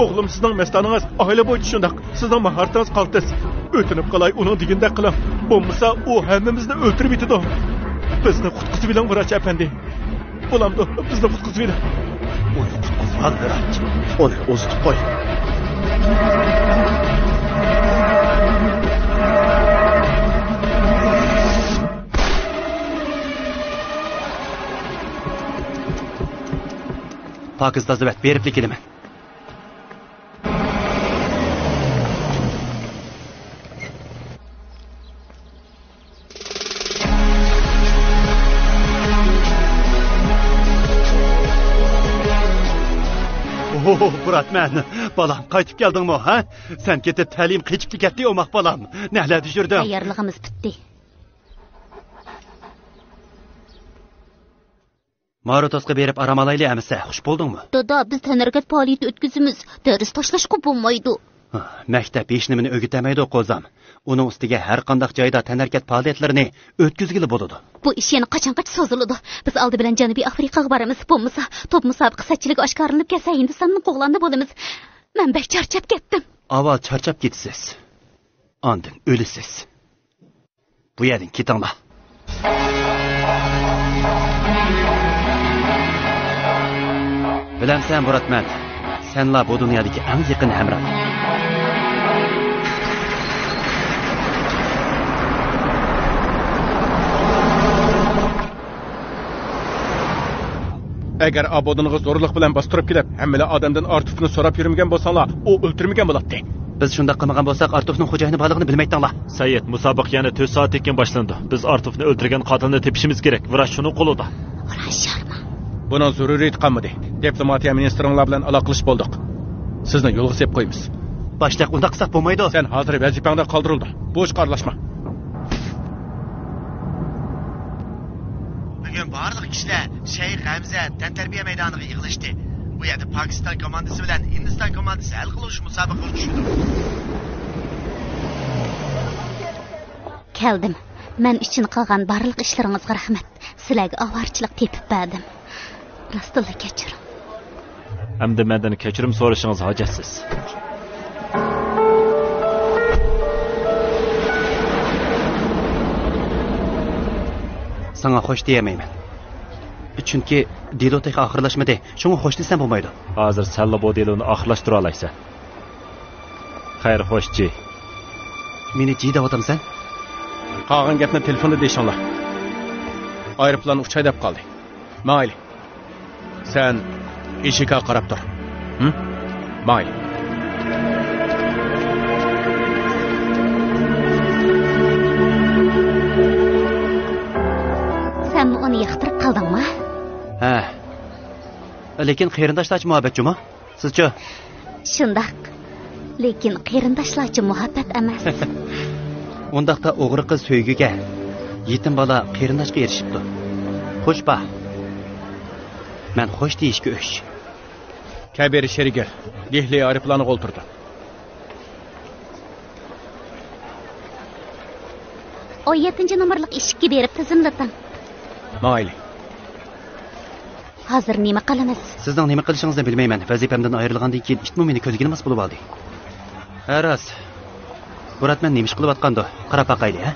O'g'lim sizning mastoningiz oila bo'yicha shundoq. Sizning mahoratingiz qaltis. O'tinib qolay, uning deganida qiling. Bo'lmasa u hammamizni o'ldirib yetadi. Bizni qutqizib oling Viraj apandi. Bo'lamdi, bizni qutqizib oling. Uni qutqizib ol Viraj. Uni o'zitib qo'y. Pakistan zavat beriblik kelaman. Buratman, balam qaytib keldingmi, ha? Sen ketib ta'lim qechib ketdi o'maq balam. Nahlarda yurdim. Tayyorligimiz bitdi. Marotosga berib aramolayli amisa, xush bo'ldingmi? Dada, biz tanargat faoliyati o'tkazamiz. Dars tashlashga bo'lmaydi. Maktab hech nimani o'rgatamaydi qo'zam. Uning ustiga har qanday joyda tanargat faoliyatlarini o'tkazgili bo'ladi. Bu ish yana qachongacha cho'ziladi? Biz oldi bilan Janubiy Afrikaga boramiz. Bo'lmasa, top musobaqa satchiligi oshkoralanib kelsa, Hindistonning qo'g'landa bo'lamiz. Men bek charchab ketdim. Avval charchab ketsiz. Ondan o'lisiz. Bu yerdan ketinglar. Bilamsan, Muratman, senlar bu dunyodagi eng yaqin hamroh. agar abodiniga zo'rlik bilan bostirib kelib hammalar odamdan Artufni so'rab yurmagan bo'lsanglar u o'ltirmagan bo'ladi. Biz shunda qilmagan bo'lsak Artufning xo'jayini borligini bilmaydinglar. Said, musobaqa yana 4 soatdan keyin boshlandi. Biz Artufni o'ldirgan qotilni tepishimiz kerak. Vrach shuni qo'lida. Sharma. Buni zaruriyat qolmadi. Diplomatiya ministringlar bilan aloqalash bo'ldik. Sizni yo'lga sepib qo'yamiz. Boshliq unda qilsak bo'lmaydi. Sen hozir vazifangda qoldirildi. Bo'sh qarlashma. Bugun barliq kishilar Shayx Hamza tantarbiya maydoniga yig'ilishdi. Bu yerda Pokiston komandasi bilan Hindiston komandasi hal qilish musobaqasi tushdi. Keldim. Men uchun qilgan barliq ishlaringizga rahmat. Sizlarga avorchilik tepib berdim. Rostilla kechiring. Hamda mendan kechirim so'rashingiz hojatsiz. Sana xo'sh deyamayman. Chunki dilotek oxirlashmadi. Shunga xo'sh desam bo'lmaydi. Hozir salla bu diloni oxirlashtira olaysan. Xayr, xo'shchi. Meni ji deb otamsan? Qolgan gapni telefonda deyshinglar. Aeroplan uchay deb qoldi. Mayli. Sen eshikka qarab tur. Mayli. Sen uni yoqtirib qoldingmi? Ha. Lekin qarindoshlar muhabbatchimi? Sizchi? Shundoq. Lekin qarindoshlarcha muhabbat emas. Undaqda o'g'ri qiz so'ygiga, yetim bola qarindoshga erishibdi. Xo'shba. Men xo'sh deyishga o'sh. Kabir Sheriger, Dehli aeroplaniga o'ltirdi. O 7-nomerlik eshikka berib tizimlating. Mayli. Hozir nima qilamiz? Sizning nima qilishingizni bilmayman. Vazifamdan ayrilgandan keyin itmi meni ko'zga mas bo'lib oldi. Aras. Buratman nima ish qilib atqandi? Qarab baqayli, ha?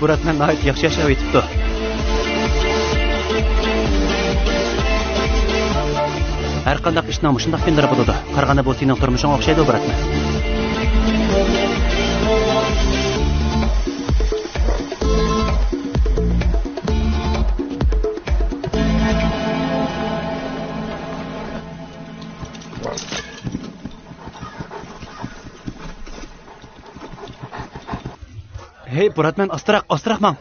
Buratman nahayt yaxshi yashab etibdi. Har qanday ishni shundoq qildirib bo'ladi. Qarag'anda bu sening turmushing o'xshaydi, Buratman. Hey, Buratman, astroq mang.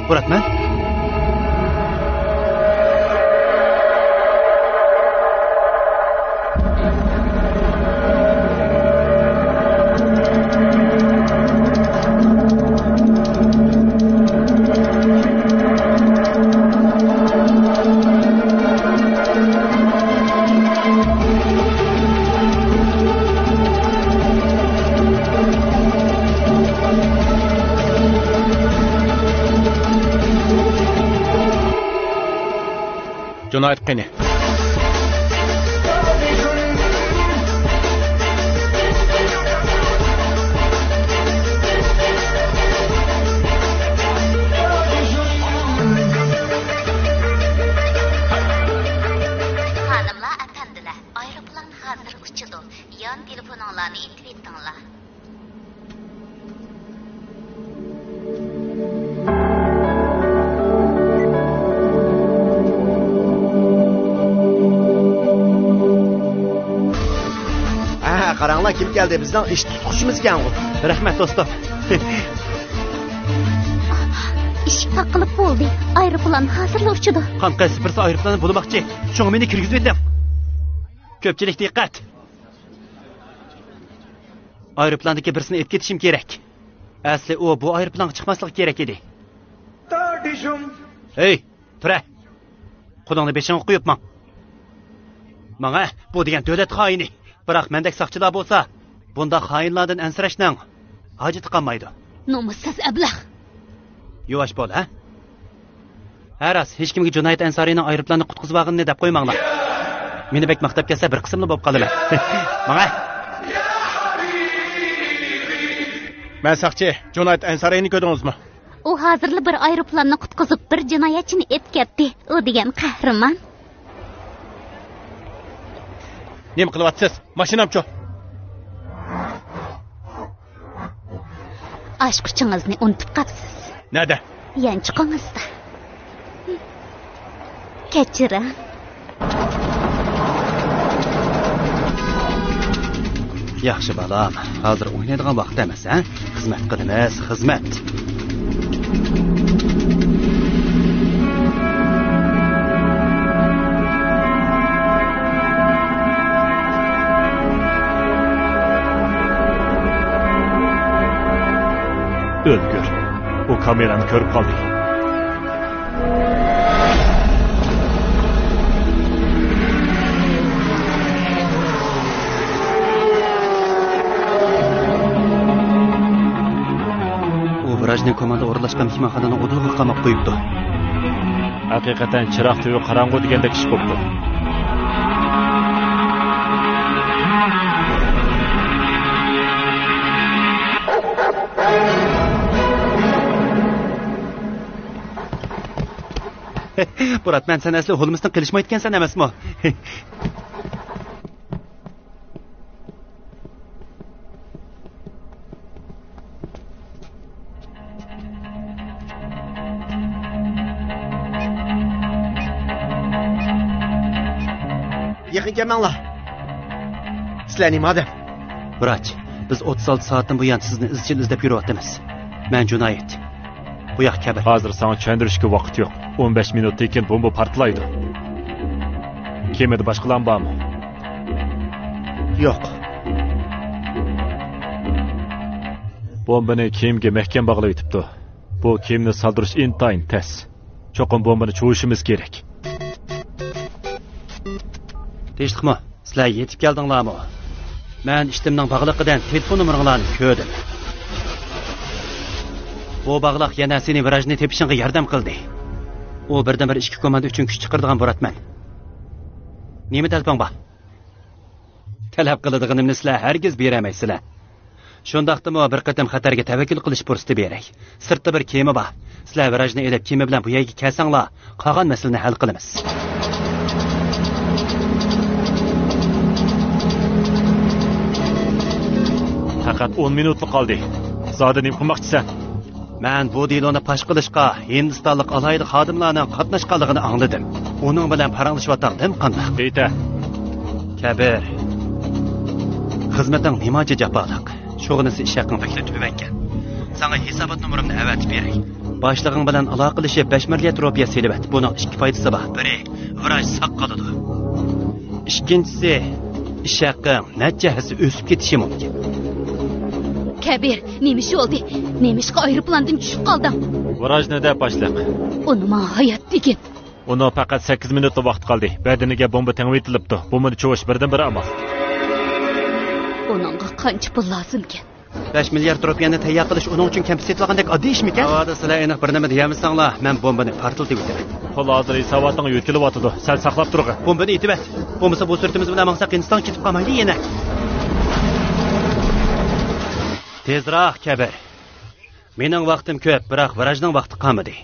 Buratman? Cünayt qani. Xanımlar, efendiler, aeroplan hazır uçudu. Yan telefonlarını itib etdinglar. Qaranglar kim keldi? Bizning ish tutqushimiz ekan u. Rahmat do'stim. İş taqilib bo'ldi. Aeroplan hazırla uçudu. Qanqay sipirsa aeroplani bo'lmoqchi. Shunga meni kirgizib edim. Ko'pchilik diqqat. Aeroplandagi birsini etib ketishim kerak. Asli u bu aeroplanga chiqmasligi kerak edi. Hey, tura. Qo'lingni beshingga qo'yibman. Menga bu degan davlat xoini. Biroq mendek saqchilar bo'lsa, bunda xoinlardan ansirashning hojati qolmaydi. Nomussiz ablah. Yavaş bo'l, ha? Haras, hech kimga Jinoyat Ansariyning aeroplanni qutqizib olganini deb qo'ymanglar. Meni bek maqtab kelsa bir qismli bo'lib qolaman. Manga. Men saqchi, Jinoyat Ansariyni ko'rdingizmi? U hozirli bir aeroplanni qutqizib bir jinoyatchini etkatdi. U degan qahramon. Nima qilyapsiz? Mashinamchi. Aşkıcınızı unutub qapsiz. Nada? Yanchiqingizda. Kechiring. Yaxshi balam, hozir o'ynaydigan vaqt emas, ha? Xizmat qilamiz, xizmat. O'lgur. U kamerani ko'rib qoldi. Vrajning komanda o'rlashgan mehmonxonani o'dilg'i qamab qo'yibdi. Haqiqatan chiroq tuvi qorong'u degandek ish bo'ldi. Burat, men sen asli Holmesdan qilishmayotgansan emasmi? Yaqin kelmanglar. Sizlarning madam. Vrach, biz 36 soatdan buyon sizni izchil izlab yuryapmiz. Men Jinoyat. Bu yoq kabi. Hozir sana tushuntirishga vaqt yo'q. 15 minutdan keyin bomba portlaydi. Kemada boshqalar bormi? Yo'q. Bombani kiyimga mahkam bog'lab yotibdi. Bu kiyimni soldirish intayin tez. Cho'qim bombani chuvishimiz kerak. Eshitdingmi? Sizlar yetib keldinglarmi? Men ishtimning bog'liqidan telefon nomeringlarni ko'rdim. Bu bog'liq yana seni virajni tepishingga yordam qildi. U birdan-bir ishki komanda uchun kuch chiqardigan bo'ratman. Nima talabing bor? Talab qiladiganimni sizlar hargiz beramaysizlar. Shundaqdimi bir qatam xatarga tavakkul qilish fursati beray. Sirtda bir kema bor. Sizlar virajni elib kema bilan bu yerga kelsanglar, qolgan masalani hal qilamiz. Faqat 10 minutlik qoldi. Zoda nima qilmoqchisan? Men bu deloni pash qilishga Hindistonlik alayli xodimlarning qatnashganligini angladim. Uning bilan paranglashyotam qanday? Deyta. Kabir. Xizmating nimacha jafoliq. Shug'ulisi ish haqing fakta tubangan. Sana hisobot nomerimni avatib beray. Boshlig'ing bilan aloqalashib 5 milliard rupiya selibat. Buning ikki foydasi bor. Biri vraj saq qoladi. Ikkinchisi ish haqing natijasi o'sib ketishi mumkin. Kabir, nemish oldu? Nemishqa aeroplandan tushib qoldim. Vrajni deb boshliq. Uni men hayot degan. Uni faqat 8 minutlik vaqt qoldi. Badaniga bomba tengib etilibdi. Bombani chuvish birdan-bir amal. Uningga qancha pul lozimkan? 5 milliard rupiyani tayyor qilish uning uchun kampisetlagandek oddiy ishmikan? Havoda sizlar aniq bir nima deyamizsanglar, men bombani portlatib o'taman. Pul hozir hisobotning yo'tilyapti. Sal saqlab turg'a. Bombani yetib et. Bo'lmasa bu surtimiz bilan maqsad Hindiston ketib qolmaydi yana. Tezroq Kabir. Mening vaqtim ko'p, biroq virajning vaqti qolmadi.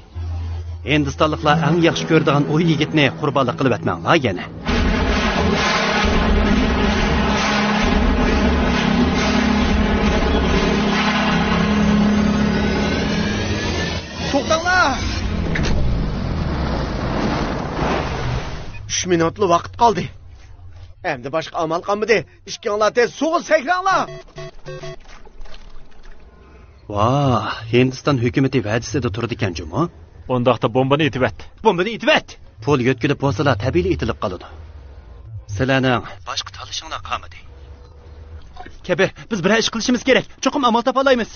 Hindistonliklar eng yaxshi ko'radigan o'y yigitni qurbonlik qilib atmanglar yana. To'xtanglar. 3 minutlik vaqt qoldi. Endi boshqa amal qolmadi. Ishkinglar tez so'g'il sakranglar. Vah, Hindiston hukumati va'dasida turdi ekan juma. Ondaqda bombani yetib et. Bombani yetib et. Pul yo'tkilib bo'lsalar tabiiy etilib qoladi. Sizlarning boshqa talishinglar qolmadi. Kabir, biz bir ish qilishimiz kerak. Cho'qim amal topa olamiz.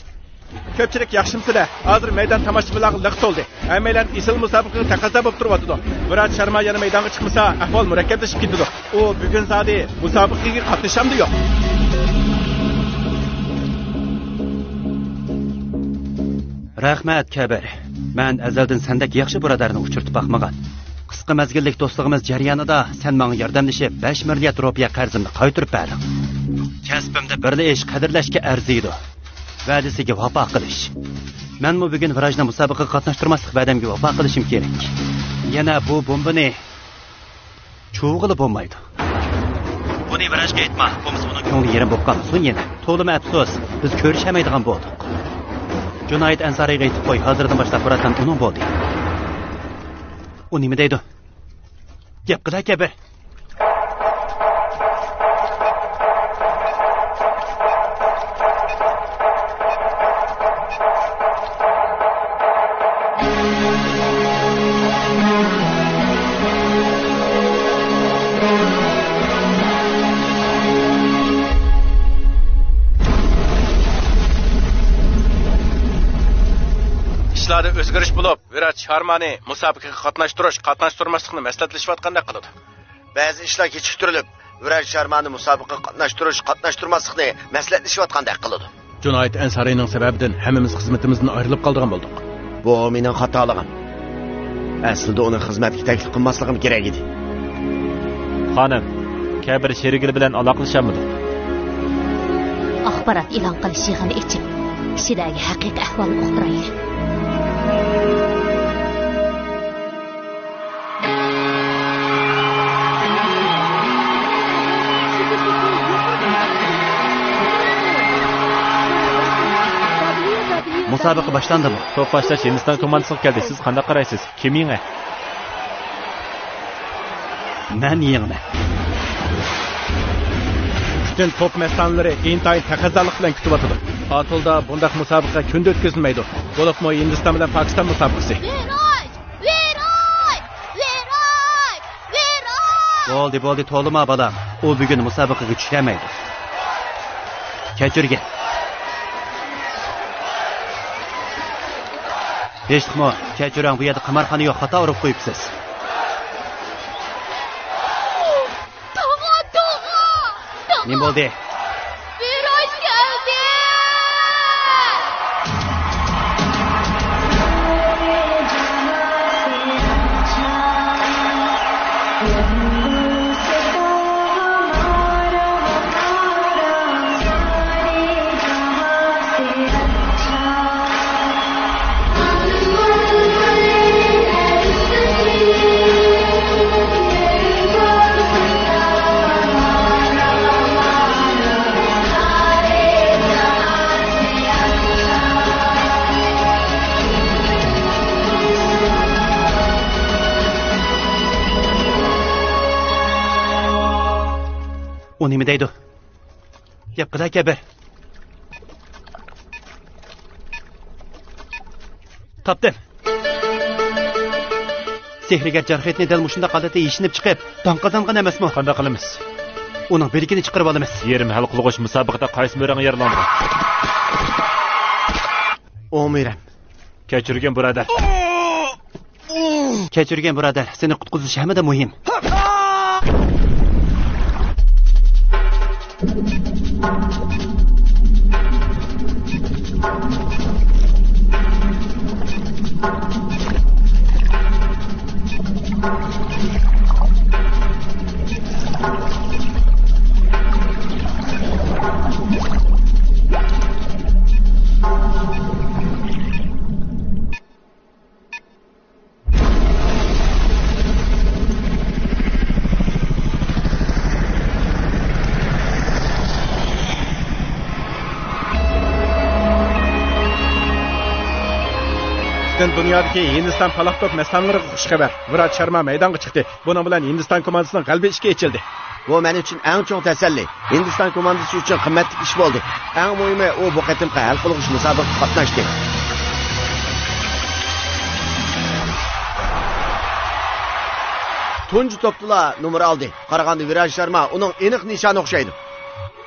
Ko'pchilik yaxshimsizlar. Hozir maydon tomoshabinlarga liq to'ldi. Hammalar isil musobaqaga taqozo bo'lib turyapti. Virat Sharma yana maydonga chiqmasa, ahvol murakkablashib ketdi. U bugun zodi musobaqaga qatnashamdi yo'q. Rahmat, Kabir. Men azaldan sendek yaxshi birodarni uchirtib baqmagan. Qisqa mezgillik do'stligimiz jarayonida sen menga yordamlashib 5 milliard rupiya qarzimni qaytarib berding. Kasbimda birli ish qadrlashga arziydi. Va'dasiga vafo qilish. Men bu bugun virajni musobaqaga qatnashtirmaslik va'damga vafo qilishim kerak. Yana bu bombani cho'g'ili bo'lmaydi. Buni virajga aytma, bo'lmasa uning ko'ngli yerim bo'lib qolsin yana. To'limi afsus, biz ko'rishamaydigan bo'ldik. Junayd Ansariyga aytib qo'y, hozirdan boshlab biratan uning bo'ldi. U nima deydi? Gap qila Kabir. ishlarda o'zgarish bo'lib, Virat Sharmani musobaqaga qatnashtirmaslikni maslahatlashayotgandek qiladi. Ba'zi ishlar kechiktirilib, Virat Sharmani musobaqaga qatnashtirmaslikni maslahatlashayotgandek qiladi. Junayd Ansariyning sababidan hammamiz xizmatimizdan ayrilib qolgan bo'ldik. Bu mening xatoligim. Aslida uni xizmatga taklif qilmasligim kerak edi. Xonim, Kabir sherigi bilan aloqalashamidi? Axborot e'lon qilish yig'ini ichib, kishidagi haqiqiy ahvolni uqtiraylik. Musobaqa boshlandimi? To'p boshlash Hindiston komandasiga keldi. Siz qanday qaraysiz? Kim yengdi? Men yengman. Butun top masonlari intayin taqozolik bilan kutyapti. Atulda bundaq musobaqa kunda o'tkazilmaydi. Bo'libmi Hindiston bilan Pokiston musobaqasi. Bo'ldi, to'lima bolam. U bugun musobaqaga tushamaydi. Kechirgin. Eshitmo, kechirang, bu yerda qamarxonaga xato urib qo'yibsiz. Nima bo'ldi? Viraj keldi. O nima deydi? Gap qila Kabir. Topdim. Sehrigar jarxetni dal mushunda holatda yeshinib chiqib, donqazangan emasmi? Qanday qilamiz? Uning beligini chiqarib olamiz. Yerim hal qilg'uch musobaqada qaysi mo'rang yerlangan? Omiram. Kechirgan birodar. Kechirgan birodar, seni qutqizish hamda muhim. Dunyodagi Hindiston paloq top masonlariga xush xabar. Virat Sharma maydonga chiqdi. Buning bilan Hindiston komandasining g'alaba ishga yechildi. Bu men uchun eng chong tasalli. Hindiston komandasi uchun qimmatli ish bo'ldi. Eng muhimi u bu qatimqa hal qilg'ish musobaqaga qatnashdi. Tunji topdilar nomer oldi. Qaraganda Virat Sharma uning aniq nishoni o'xshaydi.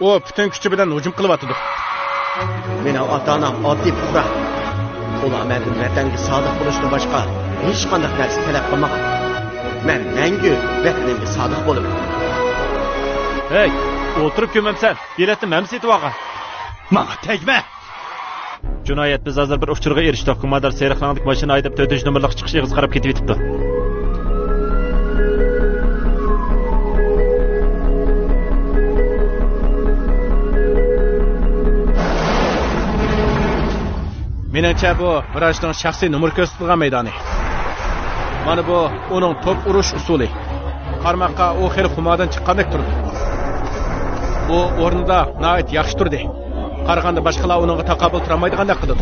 U butun kuchi bilan hujum qilyapti. Mening ota-onam oddiy fuqaro. Ular mendan vatanga sodiq bo'lishdan boshqa hech qanday narsa talab qilmagan. Men mangu vatanimga sodiq bo'laman. Hey, o'tirib ko'mamsan. Biletni mamsi etib olgan. Menga tegma. Jinoyat biz hozir bir uchurga erishdik. Komadar seriqlandik mashina haydab 4-nomerlik chiqish eg'iz qarab ketib yetibdi. Menimcha bu vrachning shaxsiy nomer ko'rsatilgan maydoni. Mana bu uning top urush usuli. Qarmoqqa u xil xumodan chiqqandek turdi. Bu o'rnida nihoyat yaxshi turdi. Qaraganda boshqalar uningga taqobil tura olmaydigandek qildi.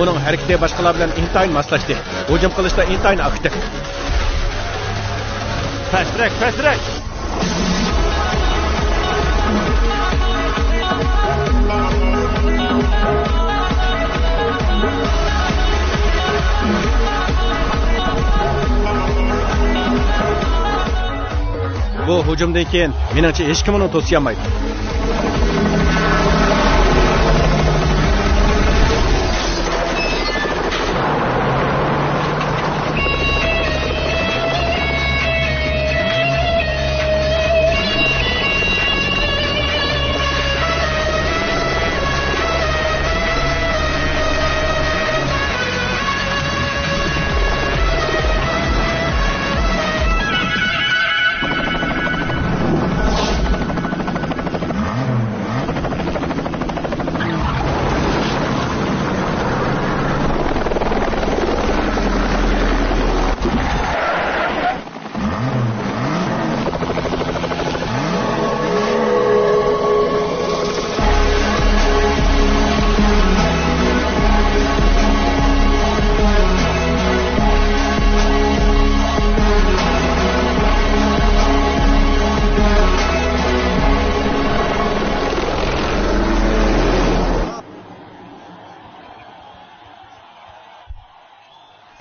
Onun hareketi başqalar bilan intayin moslashdi. Hujum qilishda intayin aktiv. Pasrak. Bu hujumdan keyin menimcha hech kim uni to'siy olmaydi.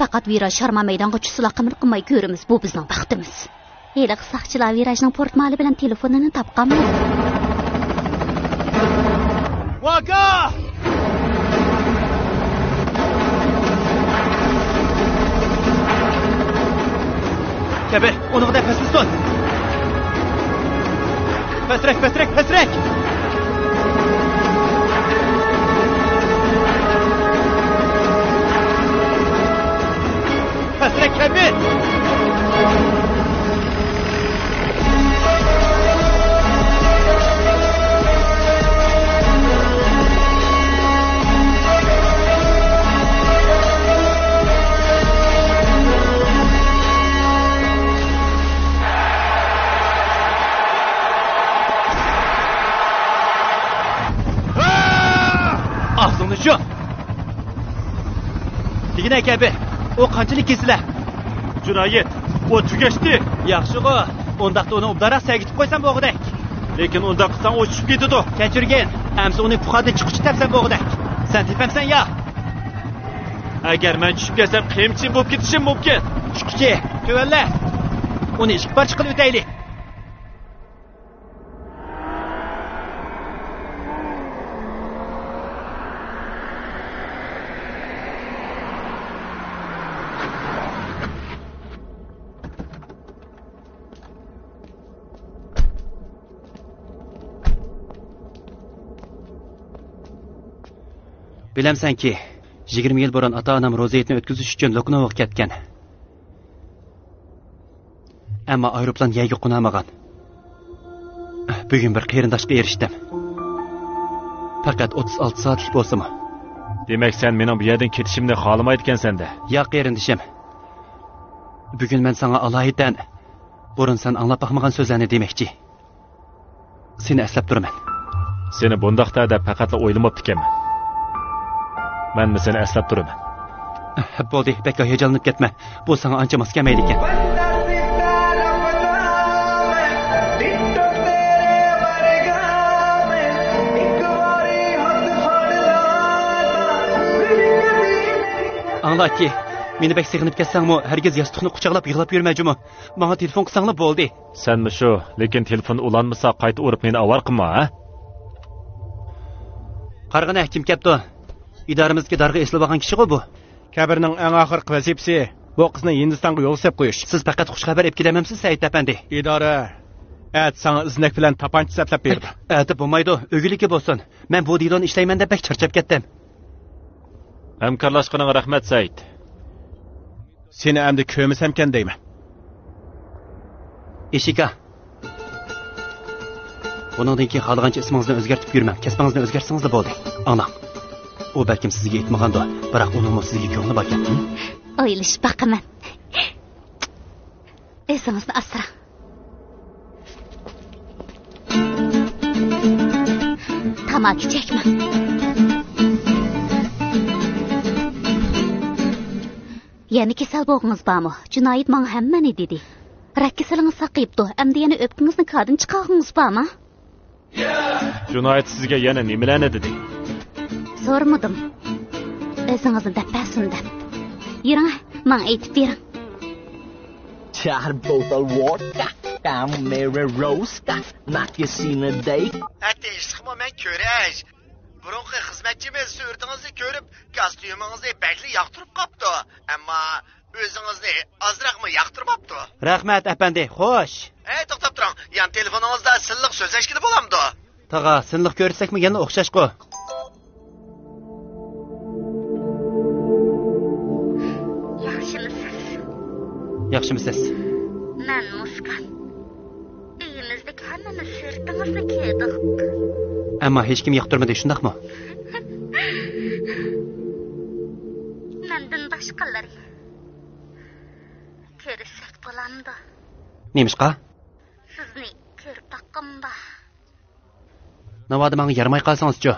Faqat viraj sharma maydonga tushsila qimir qilmay ko'rimiz, bu bizning baxtimiz. Heliq saqchilar virajning portmali bilan telefonini topganmi? Vaka! Kabe, onu da paslasın. Pasrak. Pasrak Kabe. Ağzını şu. Digine Kabe. O qanchalik kesila? Jinoyat, o tugashdi. Yaxshi-ku. Ondaqda uni obdaroq sagitib qo'ysam bo'g'dak. Lekin unda qilsang o tushib ketadi. Kechirgin. Amsa uni puxadan chiqishni tapsam bo'g'dak. Sen tepamsan ya. Agar men tushib ketsam, qiyinchilik bo'lib ketishim mumkin. Chiqchi, tuvallar. Uni ishga parcha qilib o'taylik. Bilamsanki, 20 yil burun ota-onam ro'zaytni o'tkazish uchun Lucknowga ketgan. Ammo aeroplan yerga qo'namagan. Bugun bir qarindoshga erishdim. Faqat 36 soatlik bo'lsa-mu. Demak, sen mening bu yerdan ketishimni xohlamaydi ekansan-da. Yo'q, qarindishim. Bugun men sana alaydan burun sen anglab baxmagan so'zlarni demoqchi. Seni eslab turaman. Seni bundaqda deb faqat o'ylamabdi ekanman. Men seni eslab turaman. Bo'ldi, bekka heyecanlanib ketma. Bu sana ancha mos kelmaydi ekan. Anlatki, meni bek sig'inib ketsangmi, hargiz yostiqni quchoqlab yig'lab yurmayjimi? Menga telefon qilsanglar bo'ldi. Senmi shu, lekin telefon ulanmasa qayta urib meni avar qilma, ha? Qarg'ana kim ketdi? İdaramızdaki darg'a eslib olgan kishi bu. Kabirning eng oxirgi vazifasi bu qizni Hindistonga yo'l sep qo'yish. Siz faqat xush xabar olib kelamamsiz, Said apandi? İdora sana iznak bilan tapancha satlab berdi. Atib bo'lmaydi, o'g'iliki bo'lsin. Men bu didon ishlayman deb bak charchab ketdim. Hamkorlashganing rahmat, Said. Seni endi ko'misamkan deyman. Eshika. Buningdan keyin xohlagancha ismingizni o'zgartirib yurmang. Kasbingizni o'zgartsangiz bo'ldi. Anam. O balkim sizga aytmaganda, biroq uning sizga ko'ngli bor ekan. O'ylashib baqaman. Esingizni asra. Tamaki chekma. Yani kesal bo'lgingiz bormi? Jinoyat menga hammani dedi. Rakkasalingiz saqayibdi. Endi yana o'pkingizni kadin chiqargingiz bormi? Jinoyat sizga yana nimalarni dedi? Sormadım. O'zingizni dappasin deb. Yuring, men aytib bering. 4 bottle vodka, Camera Roska, Nakasina Day. Ateşlikmi men ko'rash. Burunqi xizmatchimiz suratıngizni ko'rib, kostyumingizni bakli yoqtirib qopdi. Ammo o'zingizni ozroqmi yoqtirmabdi. Rahmat apandi, xo'sh. To'xtab turing. Yan telefoningizda silliq so'zlashgili bo'lamdi. Tag'a, silliq ko'rsakmi yana o'xshashqo. Yaxshimisiz? Men Muskan. Uyimizdagi hammani sirtingizni kiydik. Ammo hech kim yoqtirmadi, shundaqmi? Mendan boshqalar. Ko'rsak bo'lamdi. Nemishqa? Sizni ko'rib baqqanba. Navoda menga yarmay qolsangiz-chi.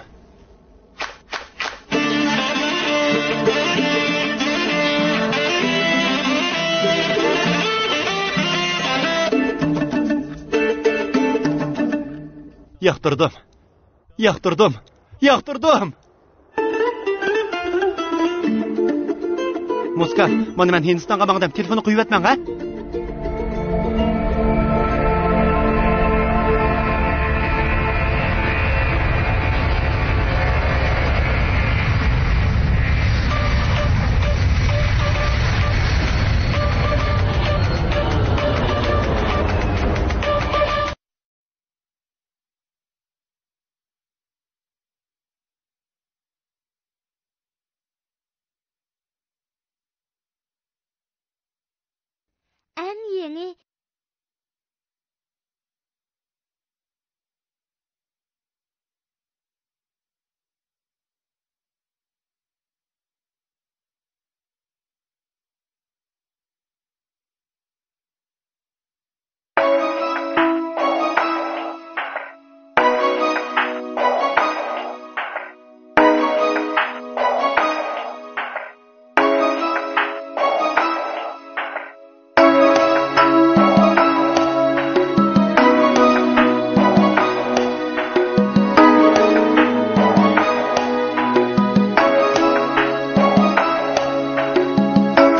Yoqtirdim. Muska, mana men Hindistonga bordim. Telefonni qo'yib yotmang, ha? En yeni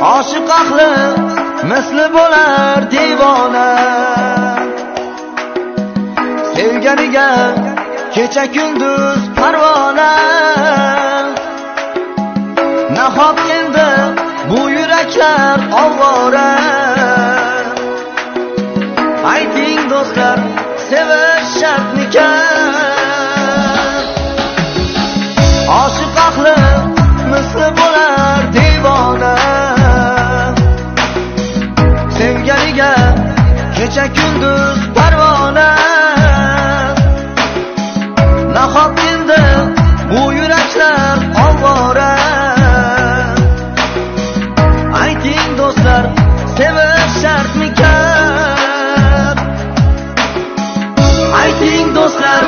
Aşık aklı misli bo'lar divona. Sevganiga kecha kunduz parvona. Nahot endi bu yuraklar ovora. Ayting do'stlar, sevish shartmikan? Aşık aklı misli bo'lar divona. Sevganiga kecha kunduz parvona. Nahot endi bu yuraklar ovora. Ayting do'stlar, sevish shartmikan? Ayting do'stlar,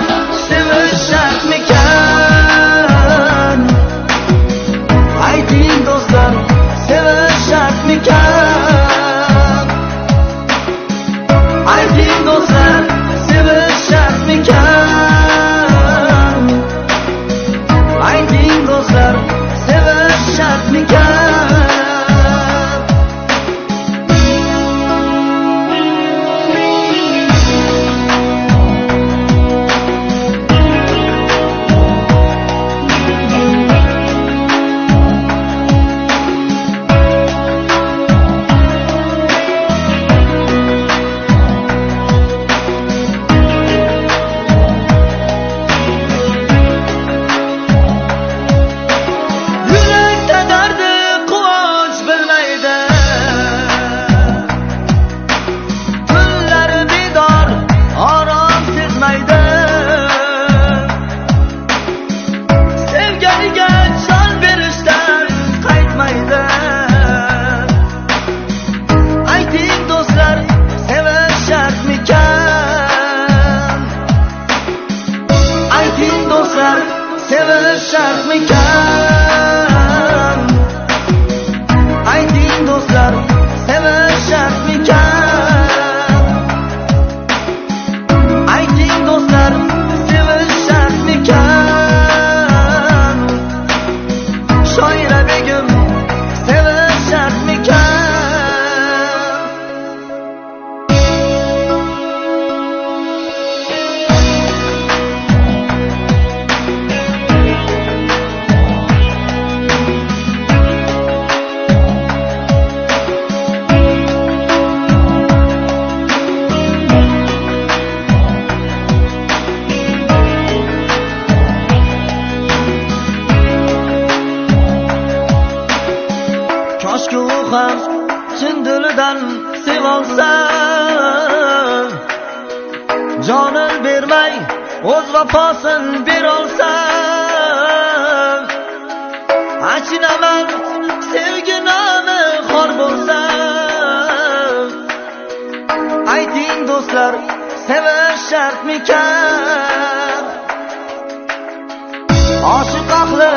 ham chin dilidan sevolsam, jonin bermay o'z vafosin berolsam, achinaman sevgi nomi xor bo'lsam, ayting do'stlar, sevish shartmikan? Oshiq aqli